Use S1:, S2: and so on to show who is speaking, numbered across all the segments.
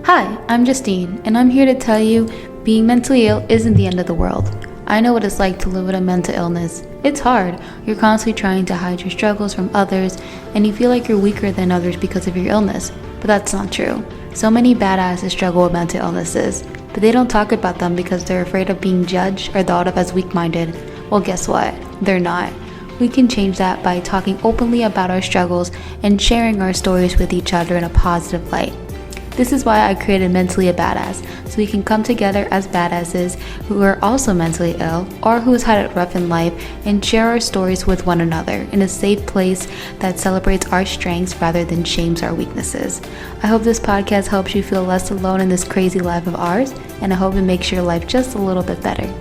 S1: Hi, I'm Justine, and I'm here to tell you being mentally ill isn't the end of the world. I know what it's like to live with a mental illness. It's hard. You're constantly trying to hide your struggles from others, and you feel like you're weaker than others because of your illness. But that's not true. So many badasses struggle with mental illnesses, but they don't talk about them because they're afraid of being judged or thought of as weak minded. Well, guess what? They're not. We can change that by talking openly about our struggles and sharing our stories with each other in a positive light. This is why I created Mentally a Badass, so we can come together as badasses who are also mentally ill or who's had it rough in life and share our stories with one another in a safe place that celebrates our strengths rather than shames our weaknesses. I hope this podcast helps you feel less alone in this crazy life of ours, and I hope it makes your life just a little bit better.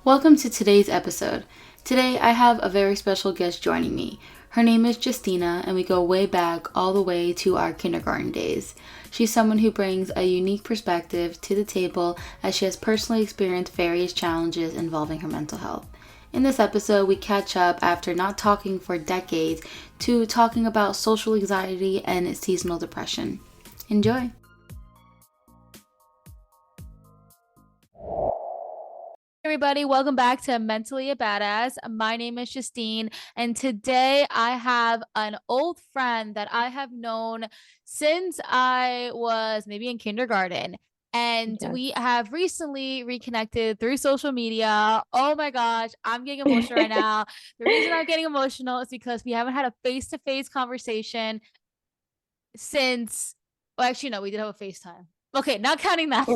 S1: Welcome to today's episode. Today I have a very special guest joining me. Her name is Justina, and we go way back all the way to our kindergarten days. She's someone who brings a unique perspective to the table as she has personally experienced various challenges involving her mental health. In this episode, we catch up after not talking for decades to talking about social anxiety and seasonal depression. Enjoy! Everybody, welcome back to Mentally a Badass. My name is Justine, and today I have an old friend that I have known since I was maybe in kindergarten. And
S2: Yes.
S1: we have recently reconnected through social media. Oh my gosh, I'm getting emotional right now. The reason I'm getting emotional is because we haven't had a face-to-face conversation since, well, actually, no, we did have a FaceTime. Okay, not counting that.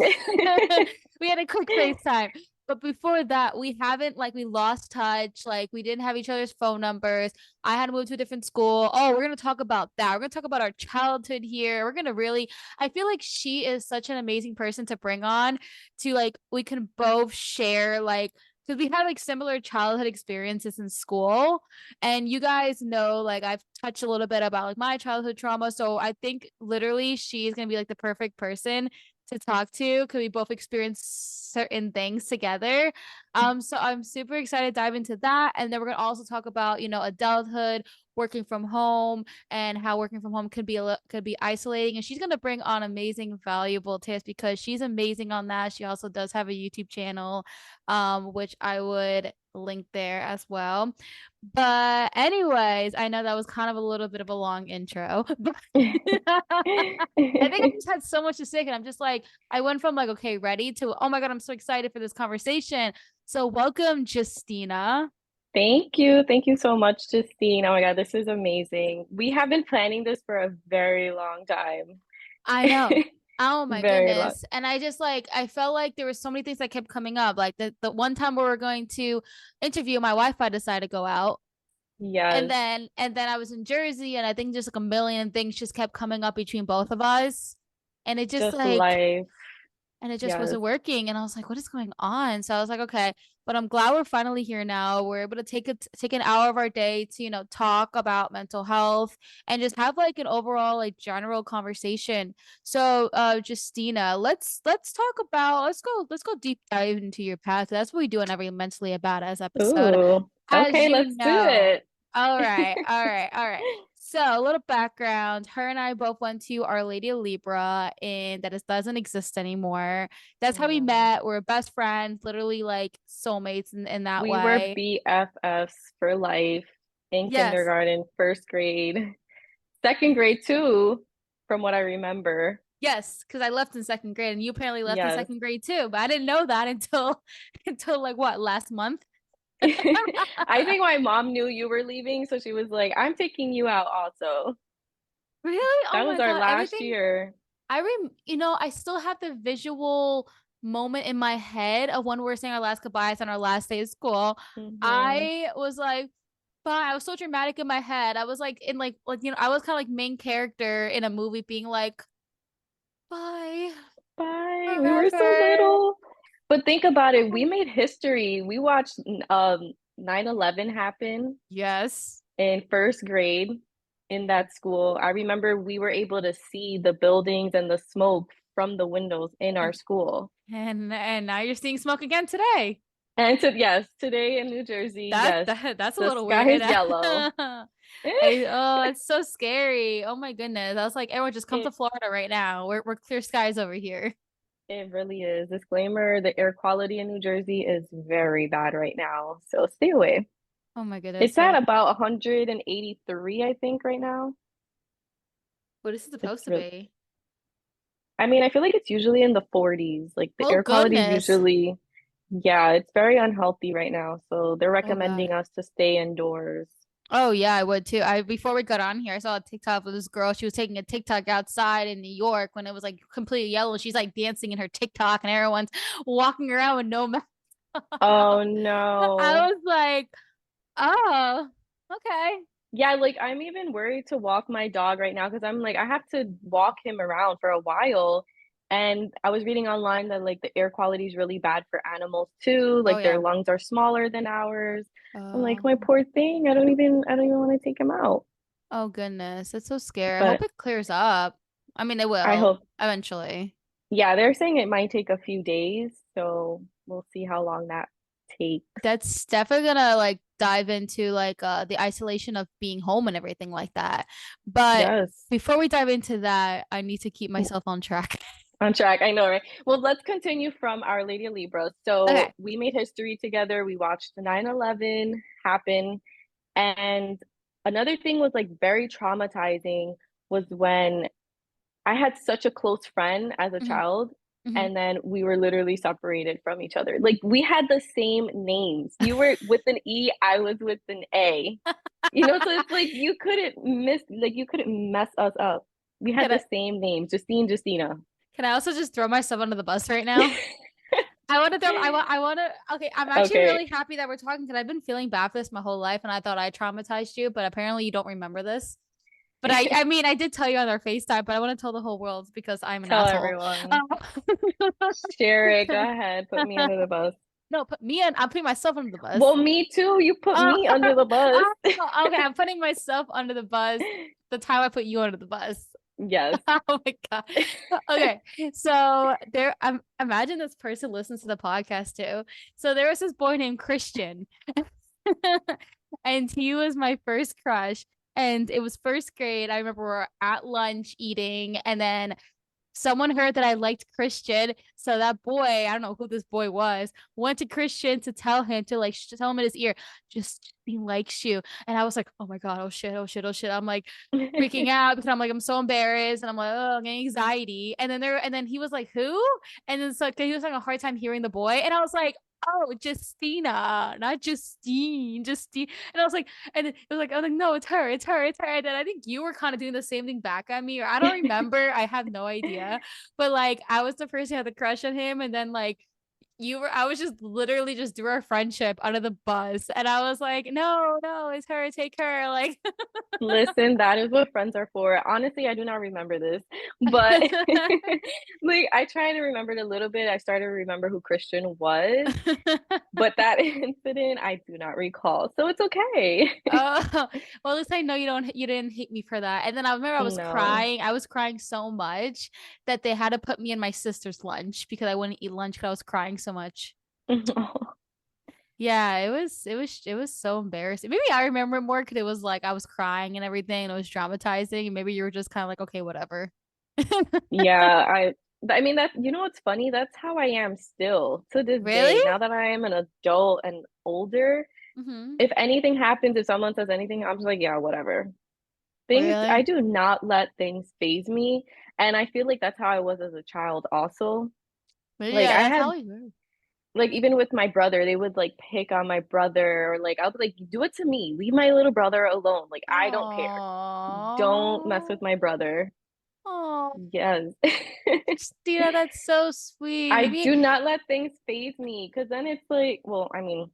S1: We had a quick FaceTime. But before that, we haven't, like, we lost touch. Like, we didn't have each other's phone numbers. I had to move to a different school. Oh, we're going to talk about that. We're going to talk about our childhood here. We're going to really, I feel like she is such an amazing person to bring on to, like, we can both share, like, because we had like similar childhood experiences in school, and you guys know, like, I've touched a little bit about like my childhood trauma. So I think literally she's gonna be like the perfect person to talk to because we both experience certain things together. So I'm super excited to dive into that. And then we're gonna also talk about, adulthood, working from home, and how working from home could be isolating. And she's gonna bring on amazing, valuable tips because she's amazing on that. She also does have a YouTube channel, which I would link there as well. But anyways, I know that was kind of a little bit of a long intro, but I think I just had so much to say, and I'm just like, I went from like, okay, ready to, oh my God, I'm so excited for this conversation. So welcome, Justina.
S2: Thank you. Thank you so much, Justine. Oh my God, this is amazing. We have been planning this for a very long time.
S1: I know. Oh my
S2: Very long.
S1: goodness. And I just like, I felt like there were so many things that kept coming up. Like the one time we were going to interview, my Wi-Fi decided to go out. And
S2: Yes,
S1: then I was in Jersey, and I think just like a million things just kept coming up between both of us. And it just
S2: just
S1: like
S2: life.
S1: and it just
S2: Yes.
S1: wasn't working. And I was like, what is going on? So I was like, okay, but I'm glad we're finally here now. We're able to take an hour of our day to, talk about mental health and just have like an overall like general conversation. So Justina, let's go deep dive into your path. That's what we do in every Mentally a Badass episode.
S2: Ooh.
S1: As
S2: Okay,
S1: you
S2: let's do
S1: know.
S2: it.
S1: All right. So a little background. Her and I both went to Our Lady of Libra, and that doesn't exist anymore. That's how we
S2: No.
S1: met. We're best friends, literally like soulmates in that
S2: We were
S1: way.
S2: BFFs for life in
S1: Yes.
S2: kindergarten, first grade, second grade too, from what I remember.
S1: Yes, because I left in second grade and you apparently left in
S2: Yes.
S1: second grade too. But I didn't know that until until like what, last month?
S2: I think my mom knew you were leaving, so she was like, "I'm taking you out also."
S1: Really?
S2: That
S1: Oh
S2: was
S1: my
S2: our
S1: God.
S2: last
S1: Everything
S2: year.
S1: I still have the visual moment in my head of when we were saying our last goodbyes on our last day of school.
S2: Mhm.
S1: I was like, bye. I was so dramatic in my head. I was like in I was kind of like main character in a movie being like, bye
S2: Bye. We were so
S1: forever.
S2: little. But think about it, we made history. We watched 9/11 happen
S1: Yes.
S2: in first grade in that school. I remember we were able to see the buildings and the smoke from the windows in our
S1: And
S2: school.
S1: and now you're seeing smoke again today.
S2: And to, yes, today in New Jersey, yes,
S1: That's a
S2: the
S1: little
S2: sky
S1: weird.
S2: is yellow.
S1: Oh, it's so scary. Oh my goodness. I was like, everyone just come to
S2: It
S1: Florida right now. We're clear skies over here.
S2: it really is. Disclaimer, the air quality in New Jersey is very bad right now, so stay away.
S1: Oh my goodness.
S2: It's at
S1: So
S2: about 183, I think, right now.
S1: what is it supposed
S2: It's
S1: to
S2: really,
S1: be?
S2: I mean, I feel like it's usually in the 40s. Like the
S1: Oh
S2: air quality is
S1: goodness.
S2: usually, yeah, it's very unhealthy right now. So they're
S1: Oh
S2: recommending
S1: God.
S2: us to stay indoors.
S1: Oh yeah, I would too. I before we got on here, I saw a TikTok of this girl. She was taking a TikTok outside in New York when it was like completely yellow. She's like dancing in her TikTok, and everyone's walking around with no mask
S2: Oh
S1: on. I
S2: no.
S1: was like, oh, okay.
S2: Yeah, like I'm even worried to walk my dog right now because I'm like I have to walk him around for a while. And I was reading online that like the air quality is really bad for animals too.
S1: Oh
S2: Like their
S1: yeah.
S2: lungs are smaller than ours. I'm like,
S1: Oh,
S2: my poor thing. I don't even want to take him out.
S1: oh goodness, that's so scary. I hope
S2: But
S1: it clears up. I mean, it
S2: I
S1: will
S2: hope,
S1: eventually.
S2: yeah, they're saying it might take a few days, so we'll see how long that takes.
S1: That's definitely gonna like dive into like the isolation of being home and everything like that. But
S2: Yes.
S1: before we dive into that, I need to keep myself on track.
S2: On track, I know, right? Well, let's continue from Our Lady of Libra.
S1: Okay.
S2: So we made history together. We watched the 9/11 happen. And another thing was like very traumatizing was when I had such a close friend as a
S1: Hmm.
S2: child,
S1: Hmm.
S2: and then we were literally separated from each other. Like we had the same names. You were with an E, I was with an A. So it's like you couldn't mess us up. We had
S1: Can
S2: the
S1: I
S2: same names, Justine, Justina.
S1: can I also just throw myself under the bus right now? I want to throw. I want to. Okay, I'm actually
S2: Okay.
S1: really happy that we're talking because I've been feeling bad for this my whole life, and I thought I traumatized you, but apparently you don't remember this. But I mean, I did tell you on our FaceTime, but I want to tell the whole world because I'm an
S2: Tell
S1: asshole.
S2: everyone.
S1: Um,
S2: Share it. Go ahead. Put me under the bus.
S1: no, put me in. I'm putting myself under the
S2: Well,
S1: bus.
S2: me too. You put
S1: Oh,
S2: me under the bus.
S1: okay. I'm putting myself under the bus. The time I put you under the bus.
S2: Yes.
S1: Oh my God. Okay. So there, imagine this person listens to the podcast too. So there was this boy named Christian, and he was my first crush. And it was first grade. I remember we were at lunch eating, and then someone heard that I liked Christian. So that boy, I don't know who this boy was, went to Christian to tell him to like tell him in his ear, just he likes you. And I was like, oh my God, oh shit, oh shit, oh shit. I'm like freaking out because I'm like, I'm so embarrassed and I'm like, oh, I'm getting anxiety. And then he was like, who? And then it's like he was having a hard time hearing the boy. And I was like, oh, Justina, not Justine, Justine. And I was like, and it was like, I was like, no, it's her, it's her, it's her. And then I think you were kind of doing the same thing back at me, or I don't remember. I have no idea. But like I was the person who had the crush on him, and then like I was just literally just threw our friendship under the bus. And I was like, no, no, it's her, take her. Like
S2: Listen, that is what friends are for. Honestly, I do not remember this, but like I try to remember it a little bit. I started to remember who Christian was, but that incident I do not recall. So it's okay.
S1: Oh, well, at least I know you didn't hate me for that. And then I remember I was
S2: No.
S1: crying. I was crying so much that they had to put me in my sister's lunch because I wouldn't eat lunch because I was crying so much. Yeah, it was so embarrassing. Maybe I remember it more because it was like I was crying and everything and it was dramatizing. And maybe you were just kind of like, okay, whatever.
S2: Yeah, I mean that what's funny? That's how I am still to this
S1: Really?
S2: day. Now that I am an adult and older,
S1: Mm-hmm.
S2: if anything happens, if someone says anything, I'm just like, yeah, whatever. I
S1: Really?
S2: do not let things phase me. And I feel like that's how I was as a child also.
S1: But
S2: Like
S1: yeah,
S2: I
S1: that's
S2: had
S1: how you were.
S2: like even with my brother, they would like pick on my brother or like I'll be like, do it to me. Leave my little brother alone. Like I don't care. Don't mess
S1: Oh,
S2: with my brother.
S1: oh,
S2: Yes.
S1: Stina, that's so sweet.
S2: I
S1: Maybe
S2: do not let things phase me because then it's like, well, I mean,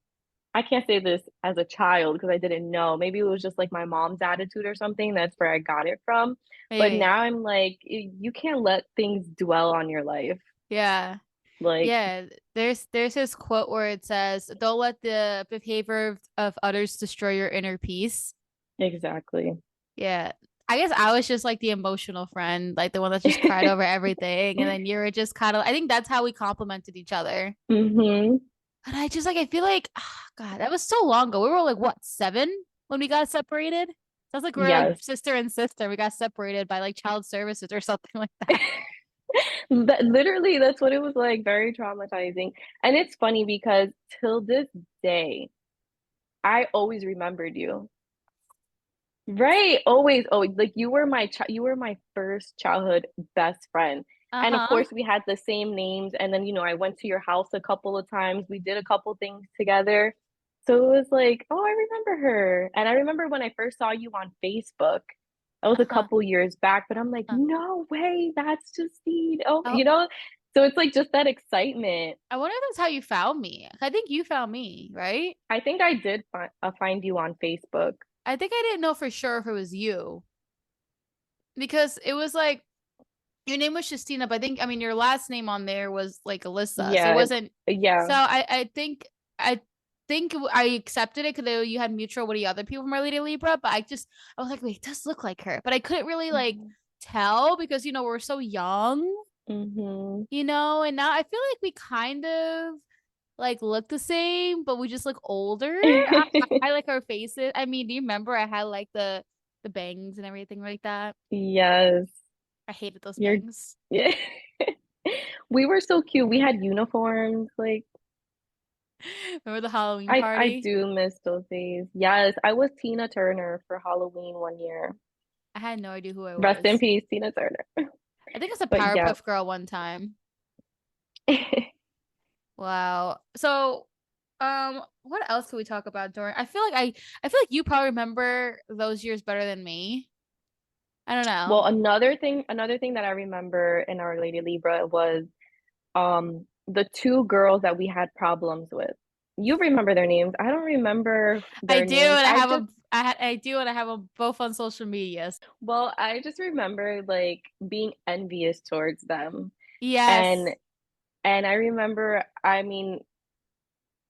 S2: I can't say this as a child because I didn't know. Maybe it was just like my mom's attitude or something. That's where I got it from. But
S1: maybe.
S2: now I'm like, you can't let things dwell on your life.
S1: Yeah.
S2: Like,
S1: Yeah, there's this quote where it says, "Don't let the behavior of others destroy your inner peace."
S2: exactly.
S1: Yeah. I guess I was just like the emotional friend, like the one that just cried over everything. And then you were just kind of, I think that's how we complimented each other.
S2: Mm-hmm.
S1: And I just like I feel like God, that was so long ago. We were like what, 7 when we got separated? Sounds like we are like
S2: Yes.
S1: sister and sister. We got separated by like child services or something like that.
S2: That literally that's what it was like, very traumatizing. And it's funny because till this day, I always remembered you. Right, always, always. Like you were my first childhood best friend. And of
S1: Uh-huh.
S2: course we had the same names and then I went to your house a couple of times. We did a couple things together. So it was like, oh, I remember her. And I remember when I first saw you on Facebook. That was a
S1: Uh-huh.
S2: couple years back, but I'm like,
S1: Uh-huh.
S2: no way, that's Justine. Oh,
S1: Oh,
S2: So it's like just that excitement.
S1: I wonder if that's how you found me. I think you found me, right?
S2: I think I did find you on Facebook.
S1: I think I didn't know for sure if it was you because it was like your name was Justina, but I think I mean your last name on there was like Alyssa, so it
S2: Yeah,
S1: wasn't. So
S2: yeah.
S1: I think I accepted it because you had mutual with the other people from our Lady Libra, but I was like, wait, it does look like her, but I couldn't really like
S2: Mhm.
S1: tell because we're so young,
S2: Mhm.
S1: and now I feel like we kind of like look the same, but we just look older. I like our faces. I mean, do you remember I had like the bangs and everything like that?
S2: Yes.
S1: I hated those
S2: You're
S1: bangs.
S2: yeah. We were so cute. We had uniforms. Like
S1: Remember the Halloween
S2: I
S1: party?
S2: do miss those days. Yes, I was Tina Turner for Halloween one year.
S1: I had no idea who I
S2: Rest in
S1: was.
S2: peace, Tina Turner.
S1: I think I was a
S2: But yeah.
S1: Powerpuff Girl one time. Wow. So, what else could we talk about during? I feel like you probably remember those years better than me. I don't know.
S2: Well, another thing that I remember in Our Lady Libra was the two girls that we had problems with. You remember their names. I don't remember
S1: I
S2: their
S1: do,
S2: names.
S1: and I have a I do, and I have them both on social media.
S2: I just remember like being envious towards them. And
S1: Yes.
S2: I remember, I mean,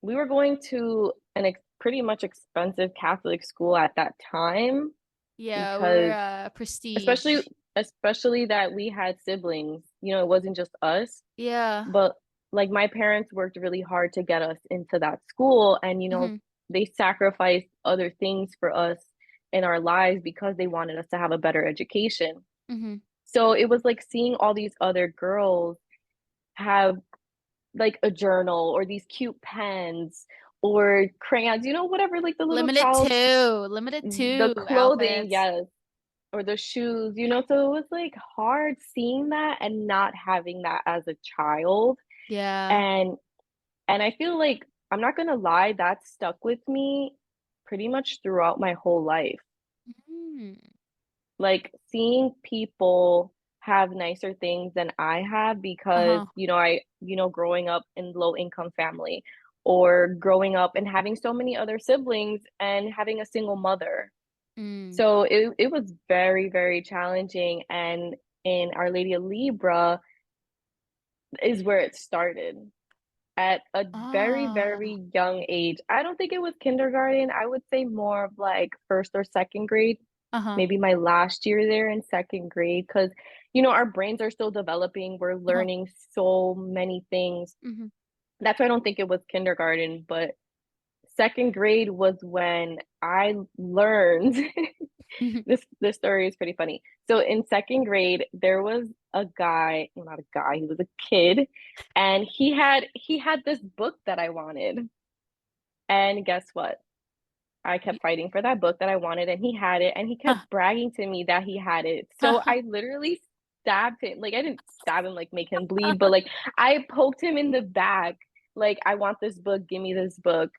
S2: we were going to an ex pretty much expensive Catholic school at that time
S1: Yeah, we were
S2: because especially
S1: prestige.
S2: especially that we had siblings. It wasn't just us,
S1: Yeah.
S2: but like my parents worked really hard to get us into that school and
S1: Hmm.
S2: they sacrificed other things for us in our lives because they wanted us to have a better education.
S1: Hmm.
S2: So it was like seeing all these other girls have like a journal or these cute pens or crayons, whatever, like the little child,
S1: Limited
S2: the
S1: two
S2: clothing,
S1: outfits.
S2: yes, or the shoes, so it was like hard seeing that and not having that as a child.
S1: Yeah.
S2: And I feel like I'm not gonna lie, that stuck with me pretty much throughout my whole life.
S1: Mm.
S2: Like seeing people have nicer things than I have because,
S1: Uh-huh.
S2: growing up in low income family or growing up and having so many other siblings and having a single mother.
S1: Mm.
S2: So it was very, very challenging. And in Our Lady of Libra is where it started at a very,
S1: Ah.
S2: very young age. I don't think it was kindergarten. I would say more of like first or second grade,
S1: Uh-huh.
S2: maybe my last year there in second grade, because, our brains are still developing. We're
S1: Uh-huh.
S2: learning so many things.
S1: Hmm.
S2: That's why I don't think it was kindergarten, but second grade was when I learned. This story is pretty funny. So in second grade, there was a guy, well, not a guy, he was a kid, and he had this book that I wanted. And guess what? I kept fighting for that book that I wanted, and he had it, and he kept bragging to me that he had it. So I literally stabbed him. Like I didn't stab him, like make him bleed, but like I poked him in the back. Like, I want this book, give me this book.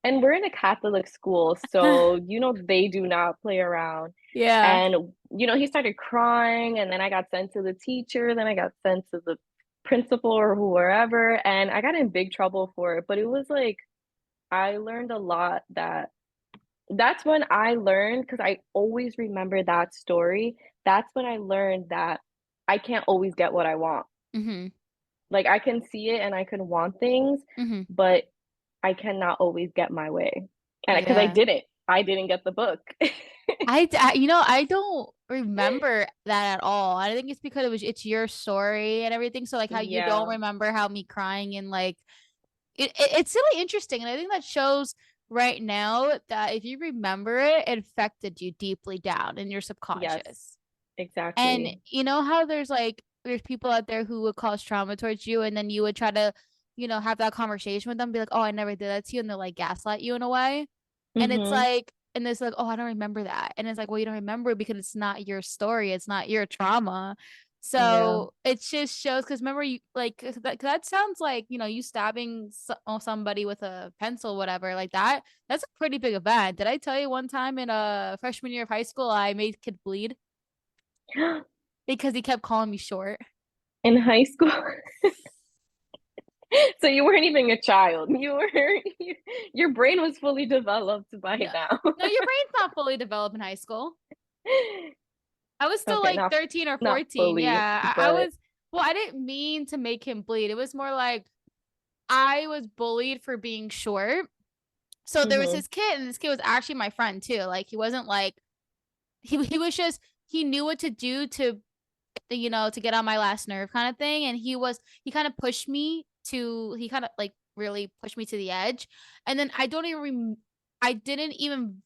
S2: And we're in a Catholic school, so they do not play around.
S1: Yeah.
S2: And he started crying, and then I got sent to the teacher, then I got sent to the principal or wherever, and I got in big trouble for it. But it was like I learned a lot that's when I learned because I always remember that story. That's when I learned that I can't always get what I want.
S1: Hmm.
S2: Like I can see it and I can want things,
S1: Hmm.
S2: but I cannot always get my way. And because
S1: Yeah.
S2: I didn't get the book.
S1: I don't remember that at all. I think it's because it's your story and everything. So like how you don't
S2: Yeah.
S1: remember how me crying in like it's really interesting, and I think that shows right now that if you remember it, it affected you deeply down in your
S2: Yes,
S1: subconscious. And
S2: exactly.
S1: you know how there's people out there who would cause trauma towards you, and then you would try to, have that conversation with them, be like, "Oh, I never did that to you," and they're like gaslight you in a way. And it's
S2: Mm-hmm.
S1: like, and it's like, "Oh, I don't remember that," and it's like, "Well, you don't remember it because it's not your story, it's not your trauma."
S2: Yeah.
S1: So it just shows because remember you like 'cause that sounds like you stabbing somebody with a pencil, whatever, like that. That's a pretty big event. Did I tell you one time in a freshman year of high school, I made a kid bleed because he kept calling me short?
S2: In high school. So you weren't even a child. Your brain was fully developed by
S1: No,
S2: now.
S1: no, your brain's not fully developed in high school. I was still
S2: Okay,
S1: like
S2: not
S1: 13 or
S2: not
S1: 14.
S2: fully,
S1: Yeah, I
S2: but
S1: was. Well, I didn't mean to make him bleed. It was more like I was bullied for being short. So there was
S2: hmm
S1: this kid, and this kid was actually my friend too. Like he wasn't like he was just he knew what to do to get on my last nerve kind of thing, and he kind of pushed me to he kind of like really pushed me to the edge, and then I didn't even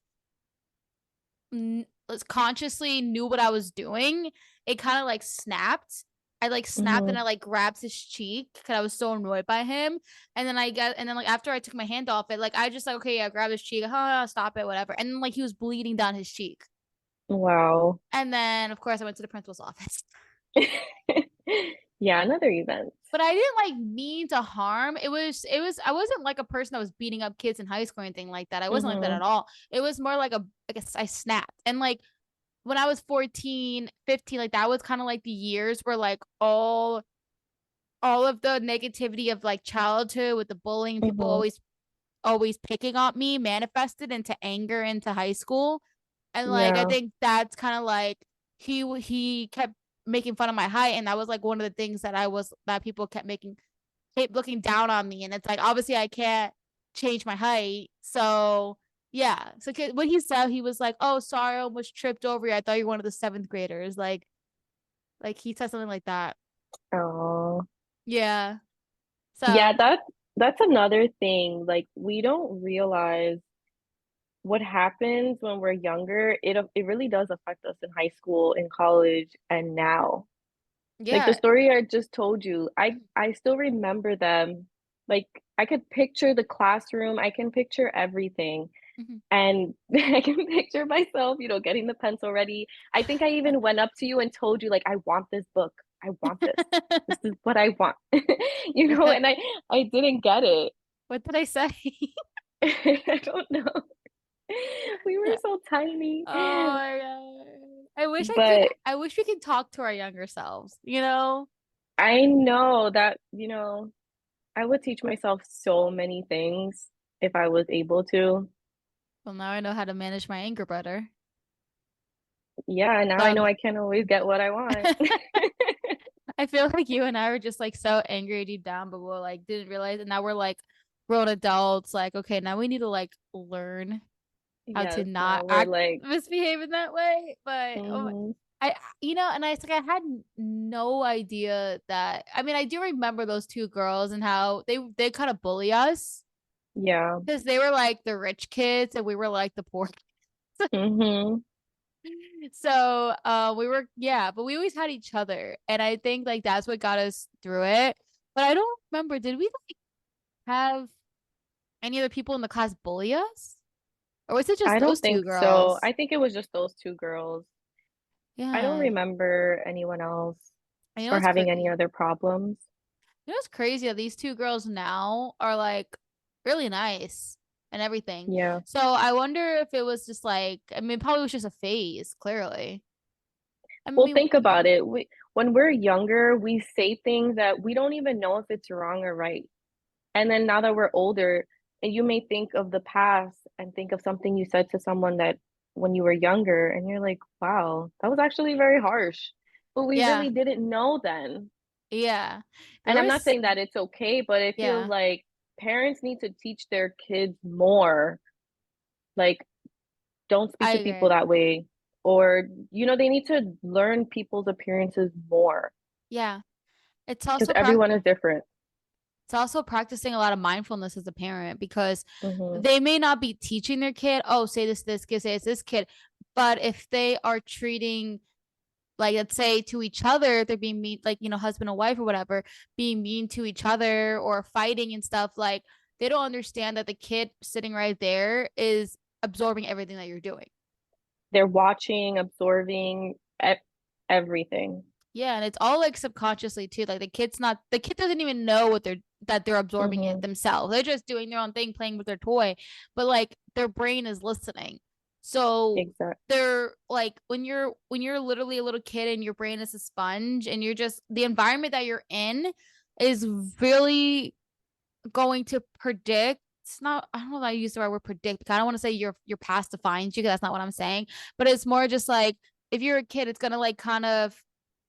S1: consciously knew what I was doing. It kind of like snapped. I like snapped and
S2: hmm
S1: I like grabbed his cheek because I was so annoyed by him. And then like after I took my hand off it, like I just like, okay, I grabbed his cheek, stop it, whatever. And then like he was bleeding down his cheek.
S2: Wow.
S1: And then of course I went to the principal's office.
S2: Yeah, another event.
S1: But I didn't like mean to harm. I wasn't like a person that was beating up kids in high school or anything like that. I wasn't like that
S2: hmm
S1: at all. It was more like I snapped. And like when I was 14, 15, like that was kind of like the years where like all of the negativity of like childhood with the bullying, people
S2: hmm
S1: always picking on me manifested into anger into high school. And like I
S2: Yeah.
S1: think that's kind of like he kept making fun of my height, and that was like one of the things that people kept looking down on me, and it's like obviously I can't change my height. So yeah. So when he said, he was like, "Oh, sorry, I almost tripped over you. I thought you were one of the seventh graders." Like he said something like that.
S2: Oh.
S1: Yeah.
S2: Yeah,
S1: So
S2: that's another thing. Like we don't realize what happens when we're younger. It really does affect us in high school, in college, and now. Like the
S1: yeah.
S2: story I just told you, I still remember them. Like I could picture the classroom, I can picture everything.
S1: Mhm.
S2: And I can picture myself, getting the pencil ready. I think I even went up to you and told you like I want this book. I want this. This is what I want. And I didn't get it.
S1: What did I say?
S2: I don't know. We were so tiny.
S1: Oh my god.
S2: But
S1: I wish we could talk to our younger selves, you know?
S2: I know that, I would teach myself so many things if I was able to.
S1: Well, now I know how to manage my anger better.
S2: Yeah, now
S1: So
S2: I know I can't always get what I want.
S1: I feel like you and I were just like so angry deep down, but we like didn't realize, and now we're like grown adults. Like, okay, now we need to like learn how to
S2: Yes,
S1: not
S2: now we're
S1: act
S2: like,
S1: misbehave in that way. But
S2: hmm
S1: I, and I like I had no idea that. I mean, I do remember those two girls and how they kind of bully us
S2: yeah.
S1: because they were like the rich kids and we were like the poor.
S2: hmm
S1: So we were, yeah, but we always had each other, and I think like that's what got us through it. But I don't remember, did we like have any other people in the class bully us, or was it just
S2: I
S1: those
S2: don't
S1: two
S2: think so.
S1: girls?
S2: I think it was just those two girls. I don't
S1: Yeah.
S2: remember anyone else
S1: And
S2: or having any other problems.
S1: it's crazy that these two girls now are like really nice and everything.
S2: Yeah.
S1: So I wonder if it was just like, I mean, probably was just a phase, clearly. I
S2: Well,
S1: mean,
S2: think about it. When we're younger, we say things that we don't even know if it's wrong or right. And then now that we're older, and you may think of the past and think of something you said to someone that when you were younger, and you're like, wow, that was actually very harsh. But we
S1: yeah,
S2: really didn't know then.
S1: yeah. There
S2: And I'm not
S1: was,
S2: saying that it's okay, but I feel
S1: yeah,
S2: like parents need to teach their kids more. Like, don't speak
S1: I
S2: to people
S1: agree.
S2: that way. Or, they need to learn people's appearances more
S1: Yeah. It's
S2: because
S1: also
S2: everyone is different.
S1: It's also practicing a lot of mindfulness as a parent, because
S2: Mhm.
S1: they may not be teaching their kid, oh, say this kid, say it's this kid. But if they are treating, like, let's say to each other, they're being mean, like, husband and wife or whatever, being mean to each other or fighting and stuff, like, they don't understand that the kid sitting right there is absorbing everything that you're doing.
S2: They're watching, absorbing everything.
S1: Yeah, and it's all like subconsciously too. Like the kid doesn't even know that they're absorbing it
S2: Mhm.
S1: themselves. They're just doing their own thing, playing with their toy, but like their brain is listening. So
S2: Exact.
S1: they're like, when you're literally a little kid and your brain is a sponge, and you're just, the environment that you're in is really going to predict. It's not, I don't know if I use the right word predict. I don't want to say your past defines you, because that's not what I'm saying. But it's more just like, if you're a kid, it's gonna like kind of,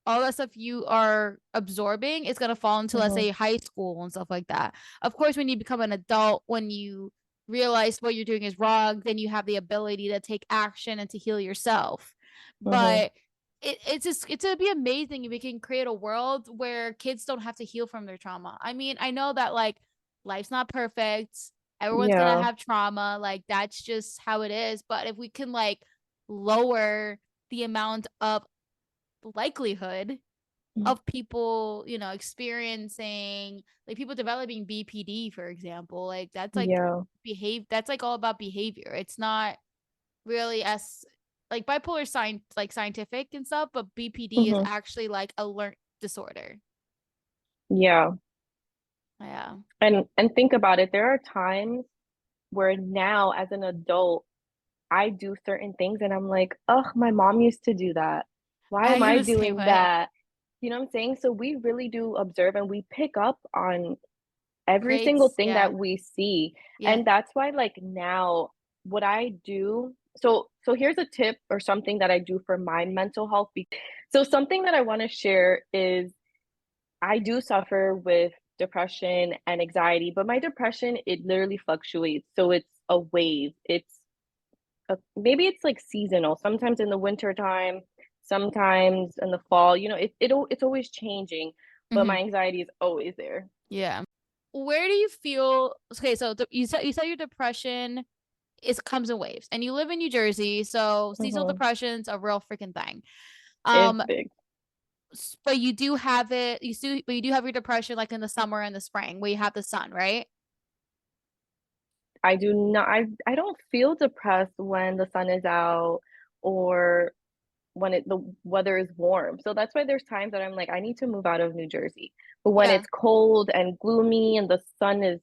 S1: all that stuff you are absorbing is gonna fall into, let's
S2: Mhm.
S1: say, high school and stuff like that. Of course, when you become an adult, when you realize what you're doing is wrong, then you have the ability to take action and to heal yourself.
S2: Mhm.
S1: But it's gonna be amazing if we can create a world where kids don't have to heal from their trauma. I mean, I know that like life's not perfect. Everyone's gonna
S2: Yeah.
S1: have trauma. Like that's just how it is. But if we can like lower the amount of likelihood
S2: Mm.
S1: of people, experiencing, like, people developing BPD, for example, like that's like
S2: Yeah.
S1: that's like all about behavior. It's not really as like bipolar science, like scientific and stuff, but BPD is
S2: Mhm.
S1: actually like a learned disorder.
S2: Yeah.
S1: Yeah.
S2: And think about it. There are times where now, as an adult, I do certain things and I'm like, "Ugh, my mom used to do that. Why
S1: I
S2: am
S1: am
S2: I
S1: the same
S2: doing
S1: way.
S2: that?" You know what I'm saying? So we really do observe and we pick up on every single
S1: Creates,
S2: thing
S1: yeah.
S2: that we see.
S1: Yeah.
S2: And that's why like now what I do, so here's a tip or something that I do for my mental health. So something that I want to share is I do suffer with depression and anxiety, but my depression, it literally fluctuates. So it's a wave. Maybe it's like seasonal. Sometimes in the winter time, sometimes in the fall. It's always changing, but
S1: Hmm.
S2: my anxiety is always there.
S1: Yeah. Where do you feel, okay, so you said your depression is comes in waves, and you live in New Jersey, so seasonal
S2: Hmm.
S1: depression's a real freaking thing.
S2: It's
S1: Um,
S2: big.
S1: but you do have it, but you do have your depression like in the summer and the spring where you have the sun, right?
S2: I do not. I don't feel depressed when the sun is out or when the weather is warm. So that's why there's times that I'm like, I need to move out of New Jersey. But when
S1: Yeah.
S2: it's cold and gloomy and the sun is,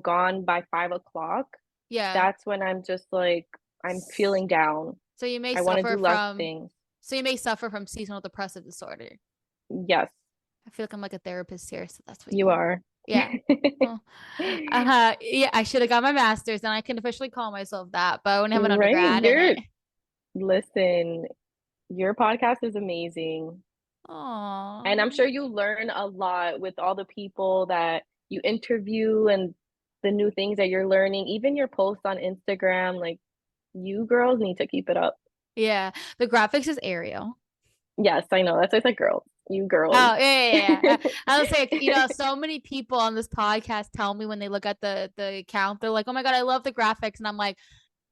S2: gone by 5 o'clock,
S1: Yeah.
S2: that's when I'm just like, I'm feeling down.
S1: So you may
S2: I want to
S1: suffer
S2: do less
S1: from
S2: things.
S1: so you may suffer from seasonal depressive disorder.
S2: Yes,
S1: I feel like I'm like a therapist here, so that's what
S2: you
S1: you.
S2: are.
S1: Yeah. Well, yeah, I should have got my master's, and I can officially call myself that, but I wouldn't have an
S2: Right?
S1: undergrad in it.
S2: Listen, your podcast is amazing. And I'm
S1: Oh.
S2: sure you learn a lot with all the people that you interview and the new things that you're learning, even your posts on Instagram. Like, you girls need to keep it up.
S1: Yeah. The graphics is Ariel.
S2: Yes, I know. That's why I said girls. You girls.
S1: Oh, yeah, yeah, yeah. I was say, so many people on this podcast tell me when they look at the account, they're like, "Oh my God, I love the graphics." And I'm like,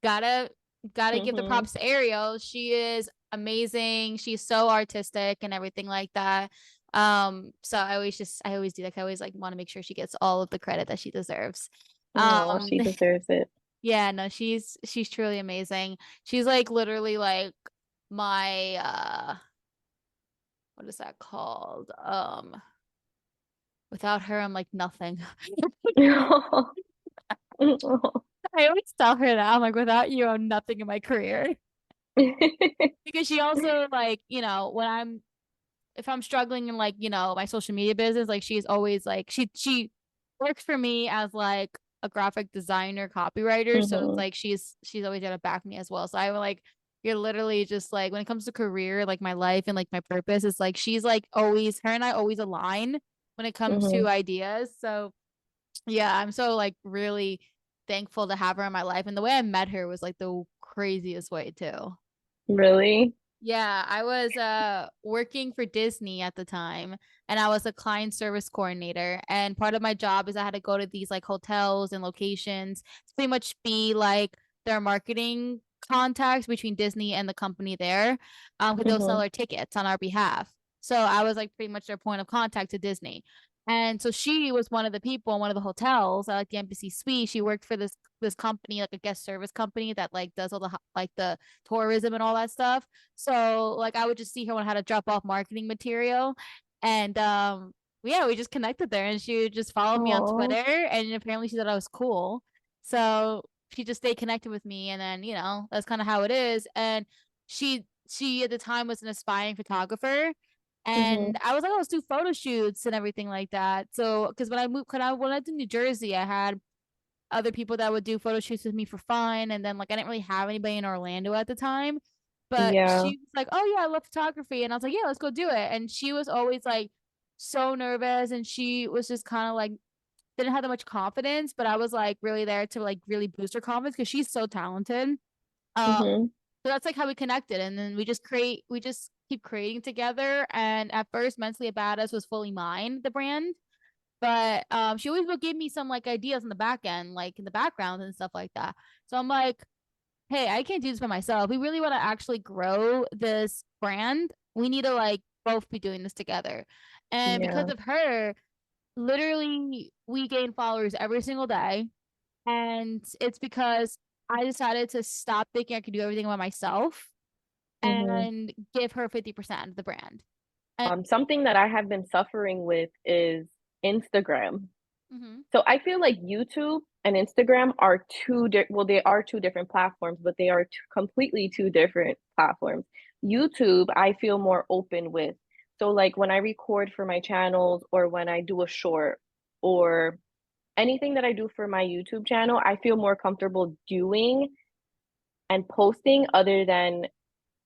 S1: gotta gotta give the
S2: Hmm.
S1: props to Ariel. She is amazing. She's so artistic and everything like that. So I always do like, I always like want to make sure she gets all of the credit that she deserves.
S2: Oh,
S1: Um
S2: she deserves it.
S1: yeah, no, she's truly amazing. She's like literally like my what is that called? Without her, I'm like nothing. I always tell her that. I'm like, without you, I'm nothing in my career. Because she also like, when if I'm struggling in like, my social media business, like she's always like she works for me as like a graphic designer, copywriter. So it's
S2: Hmm.
S1: like she's always gonna back me as well. So I would like, you're literally just like, when it comes to career, like my life and like my purpose, it's like she's like always, her and I always align when it comes
S2: Hmm.
S1: to ideas. So yeah, I'm so like really thankful to have her in my life. And the way I met her was like the craziest way too.
S2: Really?
S1: Yeah, I was working for Disney at the time, and I was a client service coordinator, and part of my job is I had to go to these like hotels and locations to pretty much be like their marketing contacts between Disney and the company there, because they'll sell
S2: Mhm.
S1: our tickets on our behalf. So I was like pretty much their point of contact to Disney. And so she was one of the people in one of the hotels at like the Embassy Suite. She worked for this company, like a guest service company that like does all the like the tourism and all that stuff. So like I would just see her when I had to drop off marketing material. And yeah, we just connected there and she would just follow me on Twitter
S2: Oh.
S1: and apparently she thought I was cool. So she just stayed connected with me and then, that's kind of how it is. And she at the time was an aspiring photographer. And
S2: Mhm.
S1: I was like, oh, let's do photo shoots and everything like that. So, because when I went to New Jersey, I had other people that would do photo shoots with me for fun. And then like I didn't really have anybody in Orlando at the time. But
S2: Yeah.
S1: she was like, oh yeah, I love photography. And I was like, yeah, let's go do it. And she was always like so nervous and she was just kind of like didn't have that much confidence, but I was like really there to like really boost her confidence because she's so talented.
S2: Mhm.
S1: So that's like how we connected. And then we just keep creating together. And at first, Mentally Badass was fully mine, the brand. But she always would give me some like ideas in the back end, like in the background and stuff like that. So I'm like, hey, I can't do this by myself. We really want to actually grow this brand. We need to like both be doing this together. And because
S2: Yeah.
S1: of her, literally we gain followers every single day. And it's because I decided to stop thinking I could do everything by myself
S2: Mhm.
S1: and give her 50% of the brand. And
S2: Something that I have been suffering with is Instagram.
S1: mm-hmm,
S2: So I feel like YouTube and Instagram are well, they are two different platforms, but they are completely two different platforms. YouTube, I feel more open with. So like when I record for my channels or when I do a short or anything that I do for my YouTube channel, I feel more comfortable doing and posting other than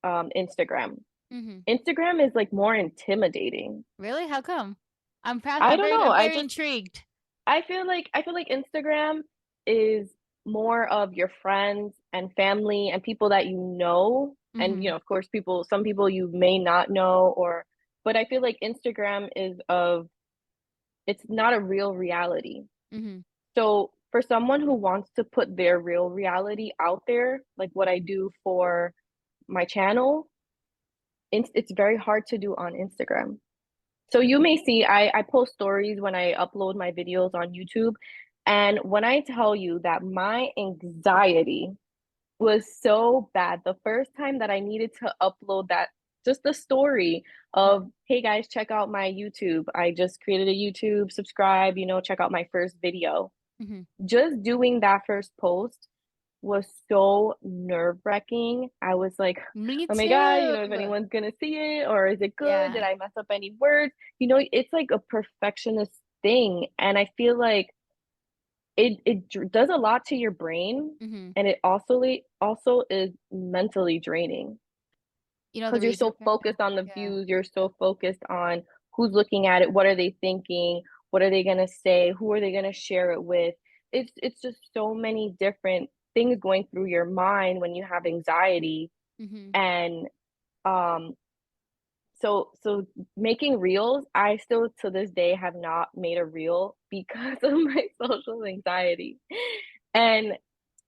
S2: Instagram.
S1: mm-hmm.
S2: Instagram is like more intimidating.
S1: Really? How come?
S2: I don't know.
S1: I'm very intrigued.
S2: I feel like Instagram is more of your friends and family and people that you know, and
S1: Mm-hmm.
S2: of course some people you may not know, or but I feel like Instagram is of it's not a real reality.
S1: Mm-hmm.
S2: So for someone who wants to put their real reality out there, like what I do for my channel, it's very hard to do on Instagram. So you may see I post stories when I upload my videos on YouTube. And when I tell you that my anxiety was so bad the first time that I needed to upload that, just the story of, hey guys, check out my YouTube. I just created a YouTube, subscribe, check out my first video.
S1: Mm-hmm.
S2: Just doing that first post was so nerve-wracking. I was like,
S1: Me
S2: "Oh my god,
S1: too.
S2: if anyone's gonna see it or is it good? Did
S1: Yeah.
S2: I mess up any words?" It's like a perfectionist thing, and I feel like it does a lot to your brain,
S1: Mm-hmm.
S2: and it also is mentally draining
S1: You know the
S2: because you're
S1: reason
S2: so
S1: for it?
S2: focused on the
S1: Yeah.
S2: views, you're so focused on who's looking at it, what are they thinking, what are they gonna say, who are they gonna share it with. It's just so many different things going through your mind when you have anxiety.
S1: Mm-hmm.
S2: And um so making reels, I still to this day have not made a reel because of my social anxiety. And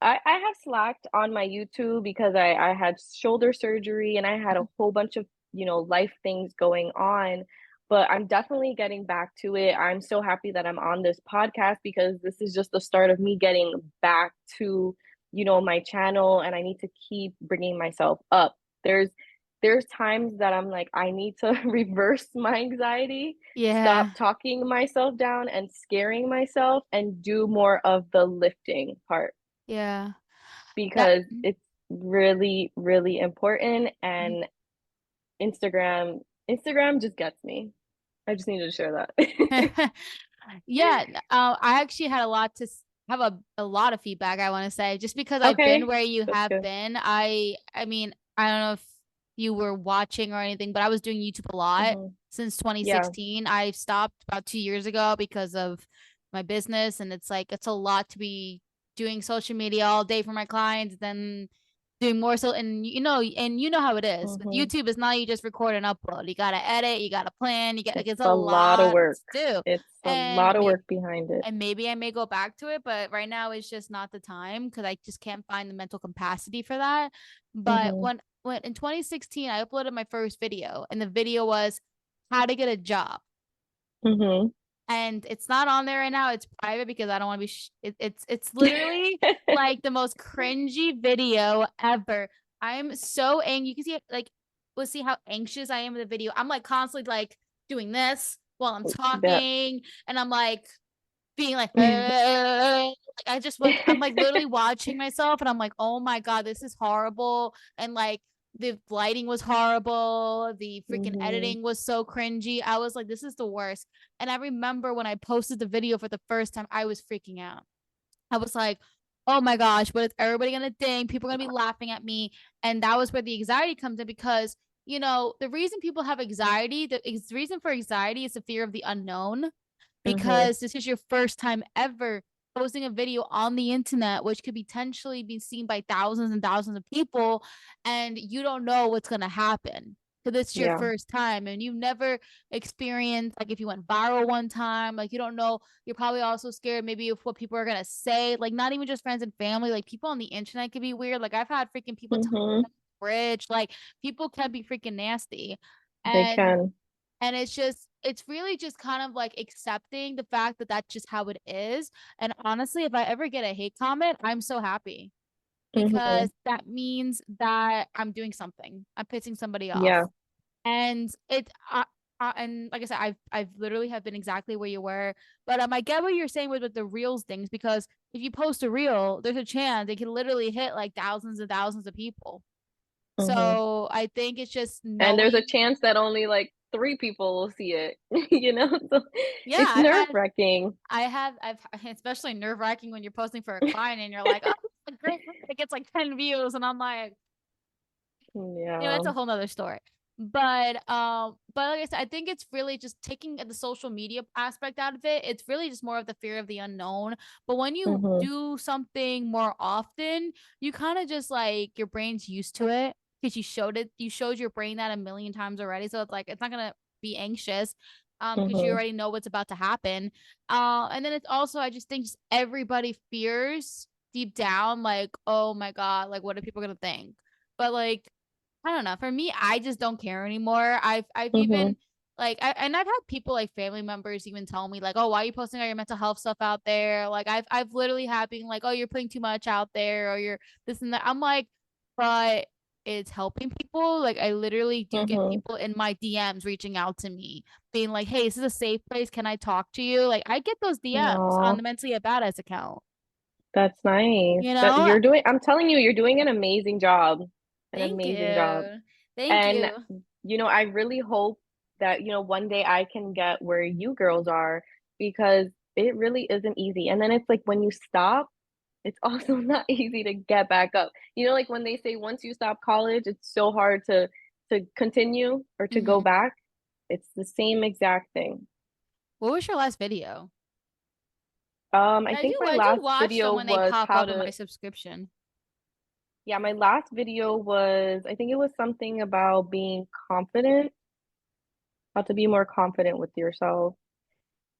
S2: I have slacked on my YouTube because I had shoulder surgery and I had a whole bunch of, life things going on. But I'm definitely getting back to it. I'm so happy that I'm on this podcast because this is just the start of me getting back to, my channel, and I need to keep bringing myself up. There's times that I'm like, I need to reverse my anxiety, stop
S1: Yeah.
S2: talking myself down and scaring myself, and do more of the lifting part
S1: Yeah. That
S2: because it's really, really important.
S1: mhm.
S2: And Instagram just gets me. I just needed to share that.
S1: Yeah, I actually had a lot to have a lot of feedback I want to say just because I've been
S2: Okay,
S1: where you
S2: that's
S1: have
S2: good.
S1: been. I mean, I don't know if you were watching or anything, but I was doing YouTube a lot
S2: Hmm.
S1: since
S2: Yeah.
S1: 2016. I stopped about 2 years ago because of my business, and it's like it's a lot to be doing social media all day for my clients, then doing more so, and you know how it is with
S2: Mhm.
S1: YouTube. It's not you just record and upload. You gotta edit, you gotta plan, you got
S2: It's
S1: it's a
S2: a lot of
S1: lot
S2: work.
S1: to do.
S2: It's a
S1: And
S2: lot of work behind it.
S1: maybe I may go back to it, but right now it's just not the time because I just can't find the mental capacity for that. But
S2: Mhm.
S1: when in 2016 I uploaded my first video, and the video was how to get a job,
S2: Mhm.
S1: and it's not on there right now. It's private because I don't want to be. It's literally like the most cringy video ever. I'm so angry. You can see it, like, we'll see how anxious I am in the video. I'm like constantly like doing this while I'm
S2: That
S1: talking, and I'm like being like, I just like I'm like literally watching myself, and I'm like, oh my god, this is horrible, and like the lighting was horrible, the freaking
S2: Mhm.
S1: editing was so cringy. I was like, this is the worst. And I remember when I posted the video for the first time, I was freaking out. I was like, oh my gosh, what is everybody gonna think? People are gonna be laughing at me. And that was where the anxiety comes in because, the reason people have anxiety, the reason for anxiety is the fear of the unknown,
S2: Mhm.
S1: because this is your first time ever posting a video on the internet, which could potentially be seen by thousands and thousands of people, and you don't know what's going to happen. Because it's your
S2: Yeah.
S1: first time and you've never experienced, like, if you went viral one time, like, you don't know. You're probably also scared maybe of what people are going to say, like, not even just friends and family, like, people on the internet could be weird. Like, I've had freaking people tell
S2: Mhm.
S1: me I'm rich, like, people can be freaking nasty.
S2: They
S1: And
S2: can.
S1: it's really just kind of like accepting the fact that that's just how it is. And honestly, if I ever get a hate comment, I'm so happy because
S2: Mhm.
S1: that means that I'm doing something. I'm pissing somebody off.
S2: Yeah.
S1: And and like I said, I've literally have been exactly where you were. But I get what you're saying with the reels things, because if you post a reel, there's a chance it can literally hit like thousands and thousands of people.
S2: Mhm.
S1: So I think it's just
S2: And there's a
S1: knowing.
S2: chance that only like 3 people will see it, So
S1: Yeah,
S2: it's nerve-wracking.
S1: I've especially nerve wracking when you're posting for a client and you're like, oh, great, it gets like 10 views, and I'm like,
S2: Yeah.
S1: it's a whole nother story. But like I said, I think it's really just taking the social media aspect out of it. It's really just more of the fear of the unknown. But when you
S2: Mhm.
S1: do something more often, you kind of just like your brain's used to it because you showed your brain that a million times already. So it's like it's not gonna be anxious because you
S2: Mhm.
S1: already know what's about to happen. And then it's also, I just think, just everybody fears deep down, like, oh my God, like what are people gonna think? But like, I don't know. For me, I just don't care anymore. I've
S2: Mhm.
S1: even like and I've had people like family members even tell me like, "Oh, why are you posting all your mental health stuff out there?" Like I've literally had being like, "Oh, you're putting too much out there, or you're this and that." I'm like, but it's helping people. Like, I literally do get
S2: Mhm.
S1: people in my DMs reaching out to me, being like, "Hey, is this a safe place? Can I talk to you?" Like, I get those DMs on
S2: Aw,
S1: the Mentally a Badass account.
S2: that's nice.
S1: You
S2: That
S1: know?
S2: you're doing I'm telling you, you're doing an amazing job. An
S1: Thank
S2: amazing job.
S1: you. Thank
S2: And,
S1: you.
S2: I really hope that, one day I can get where you girls are because it really isn't easy. And then it's like when you stop, it's also not easy to get back up. Like when they say once you stop college, it's so hard to continue or to go
S1: Mhm.
S2: back. It's the same exact thing.
S1: What was your last video?
S2: I
S1: I
S2: think
S1: do
S2: my
S1: I do
S2: last
S1: watch them
S2: video
S1: when they
S2: was
S1: pop
S2: how
S1: up in my
S2: to
S1: subscription.
S2: yeah, my last video was I think it was something about being confident, how to be more confident with yourself.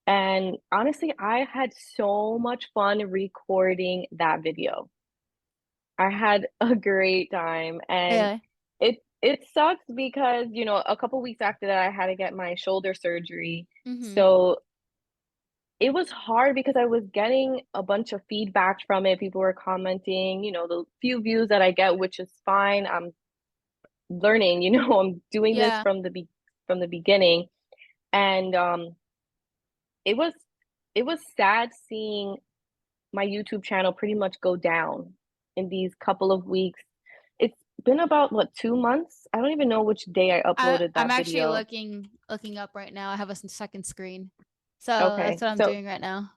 S2: And honestly, I had so much fun recording that video. I had a great time and
S1: Yeah.
S2: it sucks because, a couple weeks after that I had to get my shoulder surgery.
S1: Mhm.
S2: So it was hard because I was getting a bunch of feedback from it. People were commenting, the few views that I get, which is fine. I'm learning, I'm doing this
S1: Yeah.
S2: from the beginning. And it was it was sad seeing my YouTube channel pretty much go down in these couple of weeks. It's been about what, 2 months? I don't even know which day I uploaded
S1: I'm
S2: that
S1: actually
S2: video.
S1: looking up right now. I have a second screen. So that's
S2: Okay.
S1: what I'm
S2: So,
S1: doing right now.